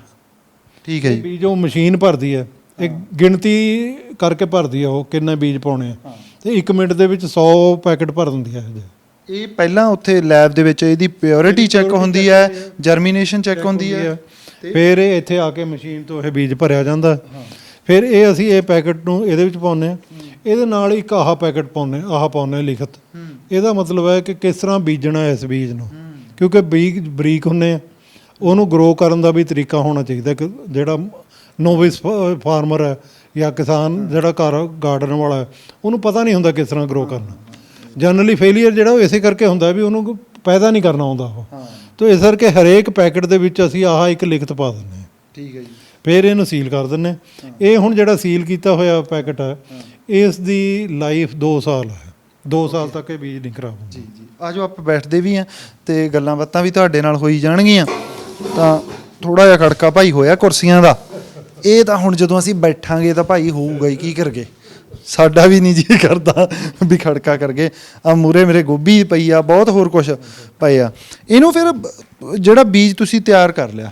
ਠੀਕ ਹੈ ਜੀ। ਬੀਜ ਉਹ ਮਸ਼ੀਨ ਭਰਦੀ ਹੈ, ਇਹ ਗਿਣਤੀ ਕਰਕੇ ਭਰਦੀ ਆ ਉਹ ਕਿੰਨੇ ਬੀਜ ਪਾਉਣੇ ਆ, ਤੇ 1 ਮਿੰਟ ਦੇ ਵਿੱਚ 100 ਪੈਕਟ ਭਰ ਦਿੰਦੀ ਹੈ। ਇਹ ਪਹਿਲਾਂ ਉੱਥੇ ਲੈਬ ਦੇ ਵਿੱਚ ਇਹਦੀ ਪਿਓਰਿਟੀ ਚੈੱਕ ਹੁੰਦੀ ਹੈ, ਜਰਮੀਨੇਸ਼ਨ ਚੈੱਕ ਹੁੰਦੀ ਹੈ, ਫਿਰ ਇਹ ਇੱਥੇ ਆ ਕੇ ਮਸ਼ੀਨ ਤੋਂ ਇਹ ਬੀਜ ਭਰਿਆ ਜਾਂਦਾ। ਫਿਰ ਇਹ ਅਸੀਂ ਇਹ ਪੈਕਟ ਨੂੰ ਇਹਦੇ ਵਿੱਚ ਪਾਉਂਦੇ ਹਾਂ। ਇਹਦੇ ਨਾਲ ਇੱਕ ਆਹ ਪੈਕਟ ਪਾਉਂਦੇ, ਆਹ ਪਾਉਂਦੇ ਲਿਖਤ। ਇਹਦਾ ਮਤਲਬ ਹੈ ਕਿ ਕਿਸ ਤਰ੍ਹਾਂ ਬੀਜਣਾ ਇਸ ਬੀਜ ਨੂੰ, ਕਿਉਂਕਿ ਬੀਜ ਬਰੀਕ ਹੁੰਦੇ ਆ, ਉਹਨੂੰ ਗਰੋ ਕਰਨ ਦਾ ਵੀ ਤਰੀਕਾ ਹੋਣਾ ਚਾਹੀਦਾ। ਕਿ ਜਿਹੜਾ ਨੋਵਿਸ ਫਾਰਮਰ ਹੈ ਜਾਂ ਕਿਸਾਨ ਜਿਹੜਾ ਘਰ ਗਾਰਡਨ ਵਾਲਾ ਹੈ, ਉਹਨੂੰ ਪਤਾ ਨਹੀਂ ਹੁੰਦਾ ਕਿਸ ਤਰ੍ਹਾਂ ਗਰੋ ਕਰਨਾ। ਜਨਰਲੀ ਫੇਲੀਅਰ ਜਿਹੜਾ ਉਹ ਇਸੇ ਕਰਕੇ ਹੁੰਦਾ ਵੀ ਉਹਨੂੰ ਪੈਦਾ ਨਹੀਂ ਕਰਨਾ ਆਉਂਦਾ ਉਹ। ਤਾਂ ਇਸ ਕਰਕੇ ਹਰੇਕ ਪੈਕਟ ਦੇ ਵਿੱਚ ਅਸੀਂ ਆਹ ਇੱਕ ਲਿਖਤ ਪਾ ਦਿੰਦੇ ਹਾਂ। ਠੀਕ ਹੈ ਜੀ। ਫਿਰ ਇਹਨੂੰ ਸੀਲ ਕਰ ਦਿੰਦੇ। ਇਹ ਹੁਣ ਜਿਹੜਾ ਸੀਲ ਕੀਤਾ ਹੋਇਆ ਪੈਕਟ ਹੈ, ਇਸ ਦੀ ਲਾਈਫ 2 ਸਾਲ ਹੈ। 2 ਸਾਲ ਤੱਕ ਇਹ ਬੀਜ ਨਹੀਂ ਖਰਾਬ ਹੁੰਦਾ। ਜੀ ਜੀ। ਆ ਜਾਓ, ਆਪਾਂ ਬੈਠਦੇ ਵੀ ਹਾਂ ਤੇ ਗੱਲਾਂ ਬਾਤਾਂ ਵੀ ਤੁਹਾਡੇ ਨਾਲ ਹੋਈ ਜਾਣਗੀਆਂ। ਤਾਂ ਥੋੜਾ ਜਿਹਾ ਖੜਕਾ ਭਾਈ ਹੋਇਆ ਕੁਰਸੀਆਂ ਦਾ। ਇਹ ਤਾਂ ਹੁਣ ਜਦੋਂ ਅਸੀਂ ਬੈਠਾਂਗੇ ਤਾਂ ਭਾਈ ਹੋਊਗਾ ਹੀ, ਕੀ ਕਰਗੇ, ਸਾਡਾ ਵੀ ਨਹੀਂ ਜੀ ਕਰਦਾ ਵੀ ਖੜਕਾ ਕਰਗੇ। ਆ ਮੂਰੇ ਮੇਰੇ ਗੋਭੀ ਪਈ ਆ, ਬਹੁਤ ਹੋਰ ਕੁਛ ਪਏ ਆ। ਇਹਨੂੰ ਫਿਰ ਜਿਹੜਾ ਬੀਜ ਤੁਸੀਂ ਤਿਆਰ ਕਰ ਲਿਆ,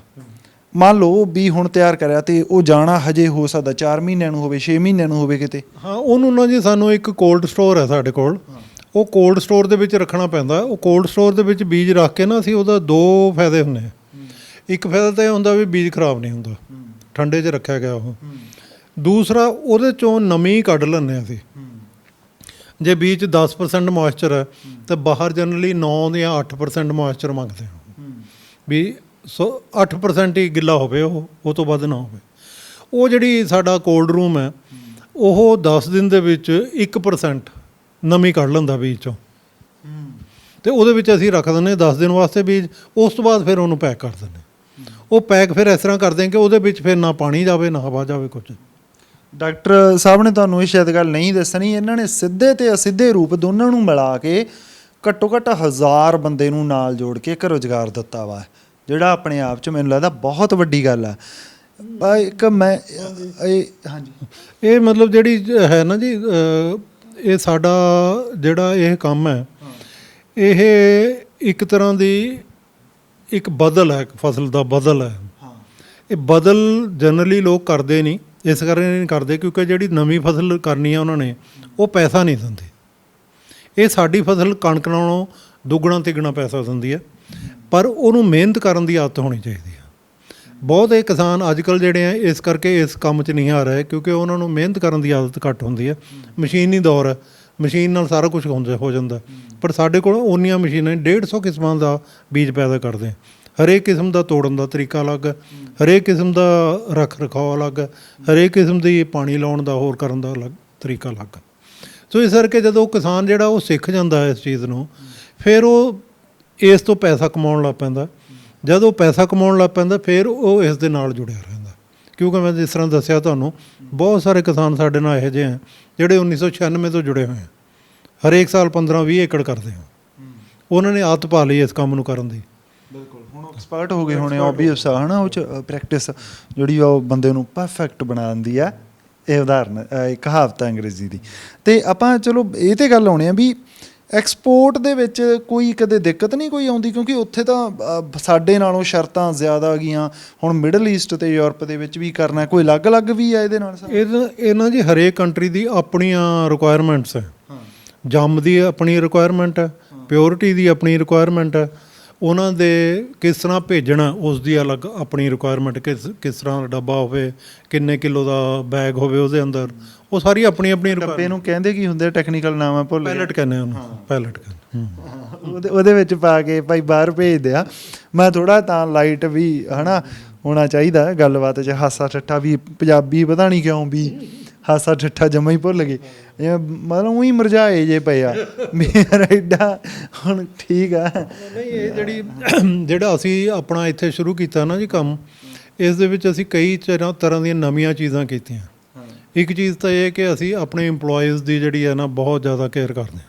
ਮੰਨ ਲਓ ਵੀ ਹੁਣ ਤਿਆਰ ਕਰਿਆ ਤੇ ਉਹ ਜਾਣਾ ਹਜੇ ਹੋ ਸਕਦਾ 4 ਮਹੀਨਿਆਂ ਨੂੰ ਹੋਵੇ, 6 ਮਹੀਨਿਆਂ ਨੂੰ ਹੋਵੇ ਕਿਤੇ। ਹਾਂ, ਉਹਨੂੰ ਨਾ ਜੀ ਸਾਨੂੰ ਇੱਕ ਕੋਲਡ ਸਟੋਰ ਹੈ ਸਾਡੇ ਕੋਲ, ਉਹ ਕੋਲਡ ਸਟੋਰ ਦੇ ਵਿੱਚ ਰੱਖਣਾ ਪੈਂਦਾ। ਉਹ ਕੋਲਡ ਸਟੋਰ ਦੇ ਵਿੱਚ ਬੀਜ ਰੱਖ ਕੇ ਨਾ ਅਸੀਂ ਉਹਦਾ ਦੋ ਫਾਇਦੇ ਹੁੰਦੇ ਆ। ਇੱਕ ਫਾਇਦਾ ਤਾਂ ਇਹ ਹੁੰਦਾ ਵੀ ਬੀਜ ਖਰਾਬ ਨਹੀਂ ਹੁੰਦਾ, ਠੰਡੇ 'ਚ ਰੱਖਿਆ ਗਿਆ ਉਹ। ਦੂਸਰਾ ਉਹਦੇ 'ਚੋਂ ਨਮੀ ਕੱਢ ਲੈਂਦੇ ਹਾਂ ਅਸੀਂ। ਜੇ ਬੀਜ 'ਚ 10% ਮੋਇਸਚਰ ਹੈ ਤਾਂ ਬਾਹਰ ਜਨਰਲੀ 9 ਜਾਂ 8% ਮੋਇਸਚਰ ਮੰਗਦੇ ਆ ਵੀ 8% ਹੀ ਗਿੱਲਾ ਹੋਵੇ, ਉਹ ਤੋਂ ਵੱਧ ਨਾ ਹੋਵੇ। ਉਹ ਜਿਹੜੀ ਸਾਡਾ ਕੋਲਡ ਰੂਮ ਹੈ ਉਹ 10 ਦਿਨ ਦੇ ਵਿੱਚ 1% ਨਮੀ ਕੱਢ ਲੈਂਦਾ ਬੀਜ 'ਚੋਂ, ਅਤੇ ਉਹਦੇ ਵਿੱਚ ਅਸੀਂ ਰੱਖ ਦਿੰਦੇ 10 ਦਿਨ ਵਾਸਤੇ ਬੀਜ। ਉਸ ਤੋਂ ਬਾਅਦ ਫਿਰ ਉਹਨੂੰ ਪੈਕ ਕਰ ਦਿੰਦੇ। ਉਹ ਪੈਕ ਫਿਰ ਇਸ ਤਰ੍ਹਾਂ ਕਰਦੇ ਕਿ ਉਹਦੇ ਵਿੱਚ ਫਿਰ ਨਾ ਪਾਣੀ ਜਾਵੇ ਨਾ ਹਵਾ ਜਾਵੇ ਕੁਝ। ਡਾਕਟਰ ਸਾਹਿਬ ਨੇ ਤੁਹਾਨੂੰ ਇਹ ਸ਼ਾਇਦ ਗੱਲ ਨਹੀਂ ਦੱਸਣੀ, ਇਹਨਾਂ ਨੇ ਸਿੱਧੇ ਤੇ ਅਸਿੱਧੇ ਰੂਪ ਦੋਨਾਂ ਨੂੰ ਮਿਲਾ ਕੇ ਘੱਟੋ ਘੱਟ 1000 ਬੰਦੇ ਨੂੰ ਨਾਲ ਜੋੜ ਕੇ ਇੱਕ ਰੁਜ਼ਗਾਰ ਦਿੱਤਾ ਵਾ, ਜਿਹੜਾ ਆਪਣੇ ਆਪ 'ਚ ਮੈਨੂੰ ਲੱਗਦਾ ਬਹੁਤ ਵੱਡੀ ਗੱਲ ਆ। ਇੱਕ ਮੈਂ ਹਾਂਜੀ, ਇਹ ਮਤਲਬ ਜਿਹੜੀ ਹੈ ਨਾ ਜੀ, ਇਹ ਸਾਡਾ ਜਿਹੜਾ ਇਹ ਕੰਮ ਹੈ ਇਹ ਇੱਕ ਤਰ੍ਹਾਂ ਦੀ ਇੱਕ ਬਦਲ ਹੈ, ਫਸਲ ਦਾ ਬਦਲ ਹੈ। ਇਹ ਬਦਲ ਜਨਰਲੀ ਲੋਕ ਕਰਦੇ ਨਹੀਂ, ਇਸ ਕਰਕੇ ਨਹੀਂ ਕਰਦੇ ਕਿਉਂਕਿ ਜਿਹੜੀ ਨਵੀਂ ਫਸਲ ਕਰਨੀ ਹੈ ਉਹਨਾਂ ਨੇ ਉਹ ਪੈਸਾ ਨਹੀਂ ਦਿੰਦੇ। ਇਹ ਸਾਡੀ ਫਸਲ ਕਣਕ ਨਾਲੋਂ ਦੁੱਗਣਾ ਤਿੱਗਣਾ ਪੈਸਾ ਦਿੰਦੀ ਹੈ, ਪਰ ਉਹਨੂੰ ਮਿਹਨਤ ਕਰਨ ਦੀ ਆਦਤ ਹੋਣੀ ਚਾਹੀਦੀ ਹੈ। ਬਹੁਤ ਇਹ ਕਿਸਾਨ ਅੱਜ ਕੱਲ੍ਹ ਜਿਹੜੇ ਆ ਇਸ ਕਰਕੇ ਇਸ ਕੰਮ 'ਚ ਨਹੀਂ ਆ ਰਹੇ ਕਿਉਂਕਿ ਉਹਨਾਂ ਨੂੰ ਮਿਹਨਤ ਕਰਨ ਦੀ ਆਦਤ ਘੱਟ ਹੁੰਦੀ ਹੈ। ਮਸ਼ੀਨੀ ਦੌਰ ਹੈ, ਮਸ਼ੀਨ ਨਾਲ ਸਾਰਾ ਕੁਝ ਹੋ ਜਾਂਦਾ, ਪਰ ਸਾਡੇ ਕੋਲ ਓਨੀਆਂ ਮਸ਼ੀਨਾਂ 150 ਕਿਸਮਾਂ ਦਾ ਬੀਜ ਪੈਦਾ ਕਰਦੇ। ਹਰੇਕ ਕਿਸਮ ਦਾ ਤੋੜਨ ਦਾ ਤਰੀਕਾ ਅਲੱਗ, ਹਰੇਕ ਕਿਸਮ ਦਾ ਰੱਖ ਰਖਾਓ ਅਲੱਗ, ਹਰੇਕ ਕਿਸਮ ਦੀ ਪਾਣੀ ਲਾਉਣ ਦਾ ਹੋਰ ਕਰਨ ਦਾ ਅਲੱਗ ਤਰੀਕਾ ਅਲੱਗ। ਸੋ ਇਸ ਕਰਕੇ ਜਦੋਂ ਕਿਸਾਨ ਜਿਹੜਾ ਉਹ ਸਿੱਖ ਜਾਂਦਾ ਇਸ ਚੀਜ਼ ਨੂੰ, ਫਿਰ ਉਹ ਇਸ ਤੋਂ ਪੈਸਾ ਕਮਾਉਣ ਲੱਗ ਪੈਂਦਾ। ਜਦ ਉਹ ਪੈਸਾ ਕਮਾਉਣ ਲੱਗ ਪੈਂਦਾ ਫਿਰ ਉਹ ਇਸ ਦੇ ਨਾਲ ਜੁੜਿਆ ਰਹਿੰਦਾ। ਕਿਉਂਕਿ ਮੈਂ ਜਿਸ ਤਰ੍ਹਾਂ ਦੱਸਿਆ ਤੁਹਾਨੂੰ, ਬਹੁਤ ਸਾਰੇ ਕਿਸਾਨ ਸਾਡੇ ਨਾਲ ਇਹੋ ਜਿਹੇ ਆ ਜਿਹੜੇ 1996 ਤੋਂ ਜੁੜੇ ਹੋਏ ਆ, ਹਰੇਕ ਸਾਲ 15-20 ਏਕੜ ਕਰਦੇ ਆ। ਉਹਨਾਂ ਨੇ ਆਦਤ ਪਾ ਲਈ ਇਸ ਕੰਮ ਨੂੰ ਕਰਨ ਦੀ। ਬਿਲਕੁਲ, ਹੁਣ ਐਕਸਪਰਟ ਹੋ ਗਏ ਹੋਣੇ ਓਬਵੀਅਸ ਆ, ਹੈ ਨਾ। ਉਹ 'ਚ ਪ੍ਰੈਕਟਿਸ ਜਿਹੜੀ ਉਹ ਬੰਦੇ ਨੂੰ ਪਰਫੈਕਟ ਬਣਾ ਦਿੰਦੀ ਆ। ਇਹ ਉਦਾਹਰਨ ਇੱਕ ਕਹਾਵਤ ਹੈ ਅੰਗਰੇਜ਼ੀ ਦੀ। ਅਤੇ ਆਪਾਂ ਚਲੋ ਇਹ 'ਤੇ ਗੱਲ ਆਉਣੀ ਆ ਵੀ ਐਕਸਪੋਰਟ ਦੇ ਵਿੱਚ ਕੋਈ ਕਦੇ ਦਿੱਕਤ ਨਹੀਂ ਕੋਈ ਆਉਂਦੀ, ਕਿਉਂਕਿ ਉੱਥੇ ਤਾਂ ਸਾਡੇ ਨਾਲੋਂ ਸ਼ਰਤਾਂ ਜ਼ਿਆਦਾ ਗਈਆਂ। ਹੁਣ ਮਿਡਲ ਈਸਟ ਅਤੇ ਯੂਰਪ ਦੇ ਵਿੱਚ ਵੀ ਕਰਨਾ, ਕੋਈ ਅਲੱਗ-ਅਲੱਗ ਵੀ ਆ ਇਹਦੇ ਨਾਲ? ਇਹ ਨਾ ਜੀ ਹਰੇਕ ਕੰਟਰੀ ਦੀ ਆਪਣੀਆਂ ਰਿਕੁਆਇਰਮੈਂਟਸ ਹੈ। ਜੰਮ ਦੀ ਆਪਣੀ ਰਿਕੁਆਇਰਮੈਂਟ ਹੈ, ਪਿਓਰਿਟੀ ਦੀ ਆਪਣੀ ਰਿਕੁਆਇਰਮੈਂਟ ਹੈ, ਉਹਨਾਂ ਦੇ ਕਿਸ ਤਰ੍ਹਾਂ ਭੇਜਣਾ ਉਸ ਦੀ ਅਲੱਗ ਆਪਣੀ ਰਿਕੁਆਇਰਮੈਂਟ, ਕਿਸ ਤਰ੍ਹਾਂ ਦਾ ਡੱਬਾ ਹੋਵੇ, ਕਿੰਨੇ ਕਿਲੋ ਦਾ ਬੈਗ ਹੋਵੇ ਉਹਦੇ ਅੰਦਰ, ਉਹ ਸਾਰੀ ਆਪਣੀ ਆਪਣੀ ਡੱਬੇ ਨੂੰ ਕਹਿੰਦੇ ਕੀ ਹੁੰਦੇ, ਟੈਕਨੀਕਲ ਨਾਮ ਹੈ ਭੁੱਲ ਗਿਆ। ਪੈਲਟ ਕਹਿੰਦੇ ਉਹਨੂੰ, ਪੈਲਟ ਕਹਿੰਦੇ। ਉਹਦੇ ਵਿੱਚ ਪਾ ਕੇ ਭਾਈ ਬਾਹਰ ਭੇਜਦੇ ਆ। ਮੈਂ ਥੋੜ੍ਹਾ ਤਾਂ ਲਾਈਟ ਵੀ ਹੈ ਨਾ ਹੋਣਾ ਚਾਹੀਦਾ ਗੱਲਬਾਤ 'ਚ, ਹਾਸਾ ਠੱਠਾ ਵੀ। ਪੰਜਾਬੀ ਪਤਾ ਨਹੀਂ ਕਿਉਂ ਵੀ ਹਾਸਾ ਠੱਠਾ ਜਮਾ ਹੀ ਭੁੱਲ ਗਏ, ਮਤਲਬ ਉਹੀ ਮੁਰਝਾਏ ਜੇ ਪਏ ਆ ਮੇਰਾ ਐਡਾ। ਹੁਣ ਠੀਕ ਆ ਨਹੀਂ, ਇਹ ਜਿਹੜਾ ਅਸੀਂ ਆਪਣਾ ਇੱਥੇ ਸ਼ੁਰੂ ਕੀਤਾ ਨਾ ਜੀ ਕੰਮ, ਇਸ ਦੇ ਵਿੱਚ ਅਸੀਂ ਕਈ ਤਰ੍ਹਾਂ ਦੀਆਂ ਨਵੀਆਂ ਚੀਜ਼ਾਂ ਕੀਤੀਆਂ। ਇੱਕ ਚੀਜ਼ ਤਾਂ ਇਹ ਕਿ ਅਸੀਂ ਆਪਣੇ ਇੰਪਲੋਈਜ਼ ਦੀ ਜਿਹੜੀ ਹੈ ਨਾ ਬਹੁਤ ਜ਼ਿਆਦਾ ਕੇਅਰ ਕਰਦੇ ਹਾਂ।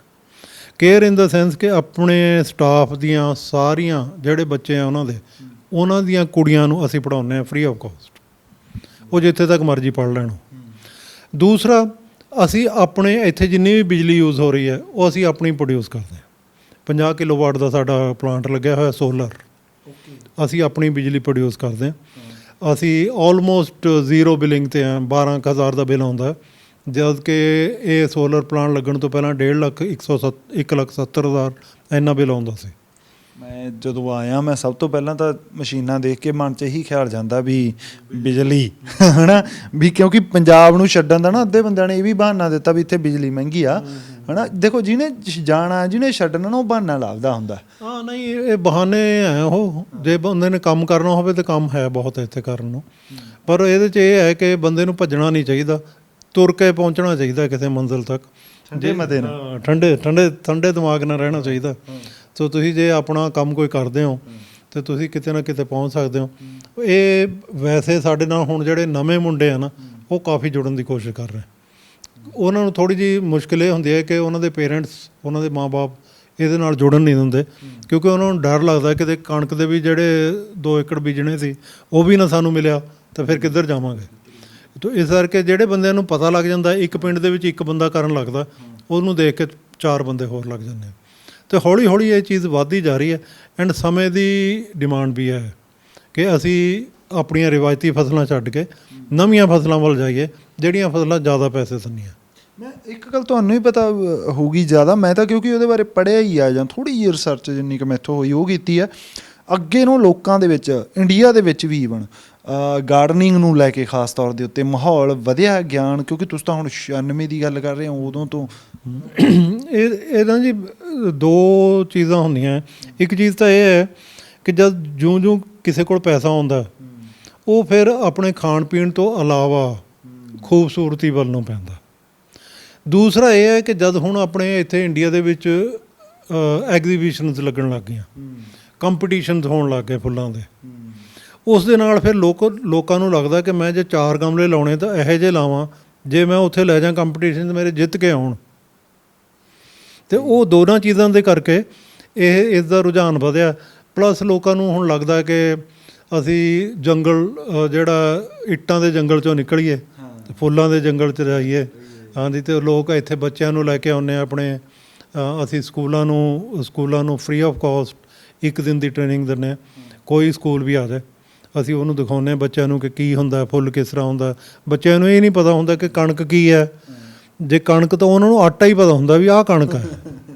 ਕੇਅਰ ਇਨ ਦਾ ਸੈਂਸ ਕਿ ਆਪਣੇ ਸਟਾਫ ਦੀਆਂ ਸਾਰੀਆਂ ਜਿਹੜੇ ਬੱਚੇ ਆ ਉਹਨਾਂ ਦੀਆਂ ਕੁੜੀਆਂ ਨੂੰ ਅਸੀਂ ਪੜ੍ਹਾਉਂਦੇ ਹਾਂ ਫ੍ਰੀ ਆਫ ਕਾਸਟ, ਉਹ ਜਿੱਥੇ ਤੱਕ ਮਰਜ਼ੀ ਪੜ੍ਹ ਲੈਣ। ਦੂਸਰਾ, ਅਸੀਂ ਆਪਣੇ ਇੱਥੇ ਜਿੰਨੀ ਵੀ ਬਿਜਲੀ ਯੂਜ਼ ਹੋ ਰਹੀ ਹੈ ਉਹ ਅਸੀਂ ਆਪਣੀ ਪ੍ਰੋਡਿਊਸ ਕਰਦੇ ਹਾਂ। 50 ਕਿਲੋਵਾਟ ਦਾ ਸਾਡਾ ਪਲਾਂਟ ਲੱਗਿਆ ਹੋਇਆ ਸੋਲਰ, ਅਸੀਂ ਆਪਣੀ ਬਿਜਲੀ ਪ੍ਰੋਡਿਊਸ ਕਰਦੇ ਹਾਂ। ਅਸੀਂ ਆਲਮੋਸਟ ਜ਼ੀਰੋ ਬਿਲਿੰਗ 'ਤੇ ਹਾਂ, 12,000 ਦਾ ਬਿੱਲ ਆਉਂਦਾ, ਜਦ ਕਿ ਇਹ ਸੋਲਰ ਪਲਾਂਟ ਲੱਗਣ ਤੋਂ ਪਹਿਲਾਂ 1,70,000 ਇੰਨਾ ਬਿੱਲ ਆਉਂਦਾ ਸੀ। ਮੈਂ ਜਦੋਂ ਆਇਆ, ਮੈਂ ਸਭ ਤੋਂ ਪਹਿਲਾਂ ਤਾਂ ਮਸ਼ੀਨਾਂ ਦੇਖ ਕੇ ਮਨ 'ਚ ਇਹੀ ਖਿਆਲ ਜਾਂਦਾ ਵੀ ਬਿਜਲੀ ਹੈ ਨਾ, ਵੀ ਕਿਉਂਕਿ ਪੰਜਾਬ ਨੂੰ ਛੱਡਣ ਦਾ ਨਾ ਅੱਧੇ ਬੰਦਿਆਂ ਨੇ ਇਹ ਵੀ ਬਹਾਨਾ ਦਿੱਤਾ ਵੀ ਇੱਥੇ ਬਿਜਲੀ ਮਹਿੰਗੀ ਆ, ਹੈ ਨਾ। ਦੇਖੋ ਜਿਹਨੇ ਜਾਣਾ ਜਿਹਨੇ ਛੱਡਣਾ ਨਾ ਉਹ ਬਹਾਨਾ ਲੱਭਦਾ ਹੁੰਦਾ। ਹਾਂ, ਨਹੀਂ ਇਹ ਬਹਾਨੇ ਹੈ। ਉਹ ਜੇ ਬੰਦੇ ਨੇ ਕੰਮ ਕਰਨਾ ਹੋਵੇ ਤਾਂ ਕੰਮ ਹੈ ਬਹੁਤ ਇੱਥੇ ਕਰਨ ਨੂੰ, ਪਰ ਇਹਦੇ 'ਚ ਇਹ ਹੈ ਕਿ ਬੰਦੇ ਨੂੰ ਭੱਜਣਾ ਨਹੀਂ ਚਾਹੀਦਾ, ਤੁਰ ਕੇ ਪਹੁੰਚਣਾ ਚਾਹੀਦਾ ਕਿਸੇ ਮੰਜ਼ਿਲ ਤੱਕ। ਠੰਡੇ ਦਿਮਾਗ ਨਾਲ ਰਹਿਣਾ ਚਾਹੀਦਾ। ਸੋ ਤੁਸੀਂ ਜੇ ਆਪਣਾ ਕੰਮ ਕੋਈ ਕਰਦੇ ਹੋ ਤਾਂ ਤੁਸੀਂ ਕਿਤੇ ਨਾ ਕਿਤੇ ਪਹੁੰਚ ਸਕਦੇ ਹੋ। ਇਹ ਵੈਸੇ ਸਾਡੇ ਨਾਲ ਹੁਣ ਜਿਹੜੇ ਨਵੇਂ ਮੁੰਡੇ ਆ ਨਾ ਉਹ ਕਾਫੀ ਜੁੜਨ ਦੀ ਕੋਸ਼ਿਸ਼ ਕਰ ਰਹੇ। ਉਹਨਾਂ ਨੂੰ ਥੋੜ੍ਹੀ ਜਿਹੀ ਮੁਸ਼ਕਿਲ ਇਹ ਹੁੰਦੀ ਹੈ ਕਿ ਉਹਨਾਂ ਦੇ ਪੇਰੈਂਟਸ, ਉਹਨਾਂ ਦੇ ਮਾਂ-ਬਾਪ ਇਹਦੇ ਨਾਲ ਜੁੜਨ ਨਹੀਂ ਦਿੰਦੇ, ਕਿਉਂਕਿ ਉਹਨਾਂ ਨੂੰ ਡਰ ਲੱਗਦਾ ਕਿ ਕਣਕ ਦੇ ਵੀ ਜਿਹੜੇ 2 ਏਕੜ ਬੀਜਣੇ ਸੀ ਉਹ ਵੀ ਨਾ ਸਾਨੂੰ ਮਿਲਿਆ ਤਾਂ ਫਿਰ ਕਿੱਧਰ ਜਾਵਾਂਗੇ। ਤਾਂ ਇਸ ਕਰਕੇ ਜਿਹੜੇ ਬੰਦਿਆਂ ਨੂੰ ਪਤਾ ਲੱਗ ਜਾਂਦਾ, ਇੱਕ ਪਿੰਡ ਦੇ ਵਿੱਚ ਇੱਕ ਬੰਦਾ ਕਰਨ ਲੱਗਦਾ, ਉਹਨੂੰ ਦੇਖ ਕੇ 4 ਬੰਦੇ ਹੋਰ ਲੱਗ ਜਾਂਦੇ ਆ। ਅਤੇ ਹੌਲੀ ਹੌਲੀ ਇਹ ਚੀਜ਼ ਵੱਧਦੀ ਜਾ ਰਹੀ ਹੈ। ਐਂਡ ਸਮੇਂ ਦੀ ਡਿਮਾਂਡ ਵੀ ਹੈ ਕਿ ਅਸੀਂ ਆਪਣੀਆਂ ਰਿਵਾਇਤੀ ਫਸਲਾਂ ਛੱਡ ਕੇ ਨਵੀਆਂ ਫਸਲਾਂ ਵੱਲ ਜਾਈਏ, ਜਿਹੜੀਆਂ ਫਸਲਾਂ ਜ਼ਿਆਦਾ ਪੈਸੇ ਦਿੰਦੀਆਂ। ਮੈਂ ਇੱਕ ਗੱਲ ਤੁਹਾਨੂੰ ਹੀ ਪਤਾ ਹੋਊਗੀ ਜ਼ਿਆਦਾ, ਮੈਂ ਤਾਂ ਕਿਉਂਕਿ ਉਹਦੇ ਬਾਰੇ ਪੜ੍ਹਿਆ ਹੀ ਆ ਜਾਂ ਥੋੜ੍ਹੀ ਜਿਹੀ ਰਿਸਰਚ ਜਿੰਨੀ ਕੁ ਮੈਥੋਂ ਹੋਈ ਉਹ ਕੀਤੀ ਆ। ਅੱਗੇ ਨੂੰ ਲੋਕਾਂ ਦੇ ਵਿੱਚ, ਇੰਡੀਆ ਦੇ ਵਿੱਚ ਵੀ ਈਵਨ ਗਾਰਡਨਿੰਗ ਨੂੰ ਲੈ ਕੇ ਖਾਸ ਤੌਰ ਦੇ ਉੱਤੇ ਮਾਹੌਲ ਵਧਿਆ ਗਿਆਨ, ਕਿਉਂਕਿ ਤੁਸੀਂ ਤਾਂ ਹੁਣ 96 ਦੀ ਗੱਲ ਕਰ ਰਹੇ ਹੋ, ਉਦੋਂ ਤੋਂ ਇਹ ਨਾ ਜੀ ਦੋ ਚੀਜ਼ਾਂ ਹੁੰਦੀਆਂ। ਇੱਕ ਚੀਜ਼ ਤਾਂ ਇਹ ਹੈ ਕਿ ਜਦ ਜਿਉਂ-ਜਿਉਂ ਕਿਸੇ ਕੋਲ ਪੈਸਾ ਆਉਂਦਾ ਉਹ ਫਿਰ ਆਪਣੇ ਖਾਣ ਪੀਣ ਤੋਂ ਇਲਾਵਾ ਖੂਬਸੂਰਤੀ ਵੱਲ ਨੂੰ ਪੈਂਦਾ। ਦੂਸਰਾ ਇਹ ਹੈ ਕਿ ਜਦ ਹੁਣ ਆਪਣੇ ਇੱਥੇ ਇੰਡੀਆ ਦੇ ਵਿੱਚ ਐਗਜ਼ੀਬਿਸ਼ਨਸ ਲੱਗਣ ਲੱਗ ਗਈਆਂ, ਕੰਪੀਟੀਸ਼ਨਸ ਹੋਣ ਲੱਗ ਗਏ ਫੁੱਲਾਂ ਦੇ, ਉਸ ਦੇ ਨਾਲ ਫਿਰ ਲੋਕਾਂ ਨੂੰ ਲੱਗਦਾ ਕਿ ਮੈਂ ਜੇ 4 ਗਮਲੇ ਲਾਉਣੇ ਤਾਂ ਇਹੋ ਜਿਹੇ ਲਾਵਾਂ ਜੇ ਮੈਂ ਉੱਥੇ ਲੈ ਜਾਂ ਕੰਪੀਟੀਸ਼ਨ ਮੇਰੇ ਜਿੱਤ ਕੇ ਆਉਣ। ਅਤੇ ਉਹ ਦੋਨਾਂ ਚੀਜ਼ਾਂ ਦੇ ਕਰਕੇ ਇਸ ਦਾ ਰੁਝਾਨ ਵਧਿਆ। ਪਲੱਸ ਲੋਕਾਂ ਨੂੰ ਹੁਣ ਲੱਗਦਾ ਕਿ ਅਸੀਂ ਜੰਗਲ ਜਿਹੜਾ ਇੱਟਾਂ ਦੇ ਜੰਗਲ 'ਚੋਂ ਨਿਕਲੀਏ, ਫੁੱਲਾਂ ਦੇ ਜੰਗਲ 'ਚ ਜਾਈਏ। ਹਾਂਜੀ, ਅਤੇ ਲੋਕ ਇੱਥੇ ਬੱਚਿਆਂ ਨੂੰ ਲੈ ਕੇ ਆਉਂਦੇ ਆ ਆਪਣੇ। ਅਸੀਂ ਸਕੂਲਾਂ ਨੂੰ ਫ੍ਰੀ ਆਫ ਕਾਸਟ 1 ਦਿਨ ਦੀ ਟ੍ਰੇਨਿੰਗ ਦਿੰਦੇ ਹਾਂ। ਕੋਈ ਸਕੂਲ ਵੀ ਆ ਜਾਏ ਅਸੀਂ ਉਹਨੂੰ ਦਿਖਾਉਂਦੇ ਹਾਂ ਬੱਚਿਆਂ ਨੂੰ ਕਿ ਕੀ ਹੁੰਦਾ, ਫੁੱਲ ਕਿਸ ਤਰ੍ਹਾਂ ਹੁੰਦਾ। ਬੱਚਿਆਂ ਨੂੰ ਇਹ ਨਹੀਂ ਪਤਾ ਹੁੰਦਾ ਕਿ ਕਣਕ ਕੀ ਹੈ। ਜੇ ਕਣਕ ਤਾਂ ਉਹਨਾਂ ਨੂੰ ਆਟਾ ਹੀ ਪਤਾ ਹੁੰਦਾ ਵੀ ਆਹ ਕਣਕ ਹੈ।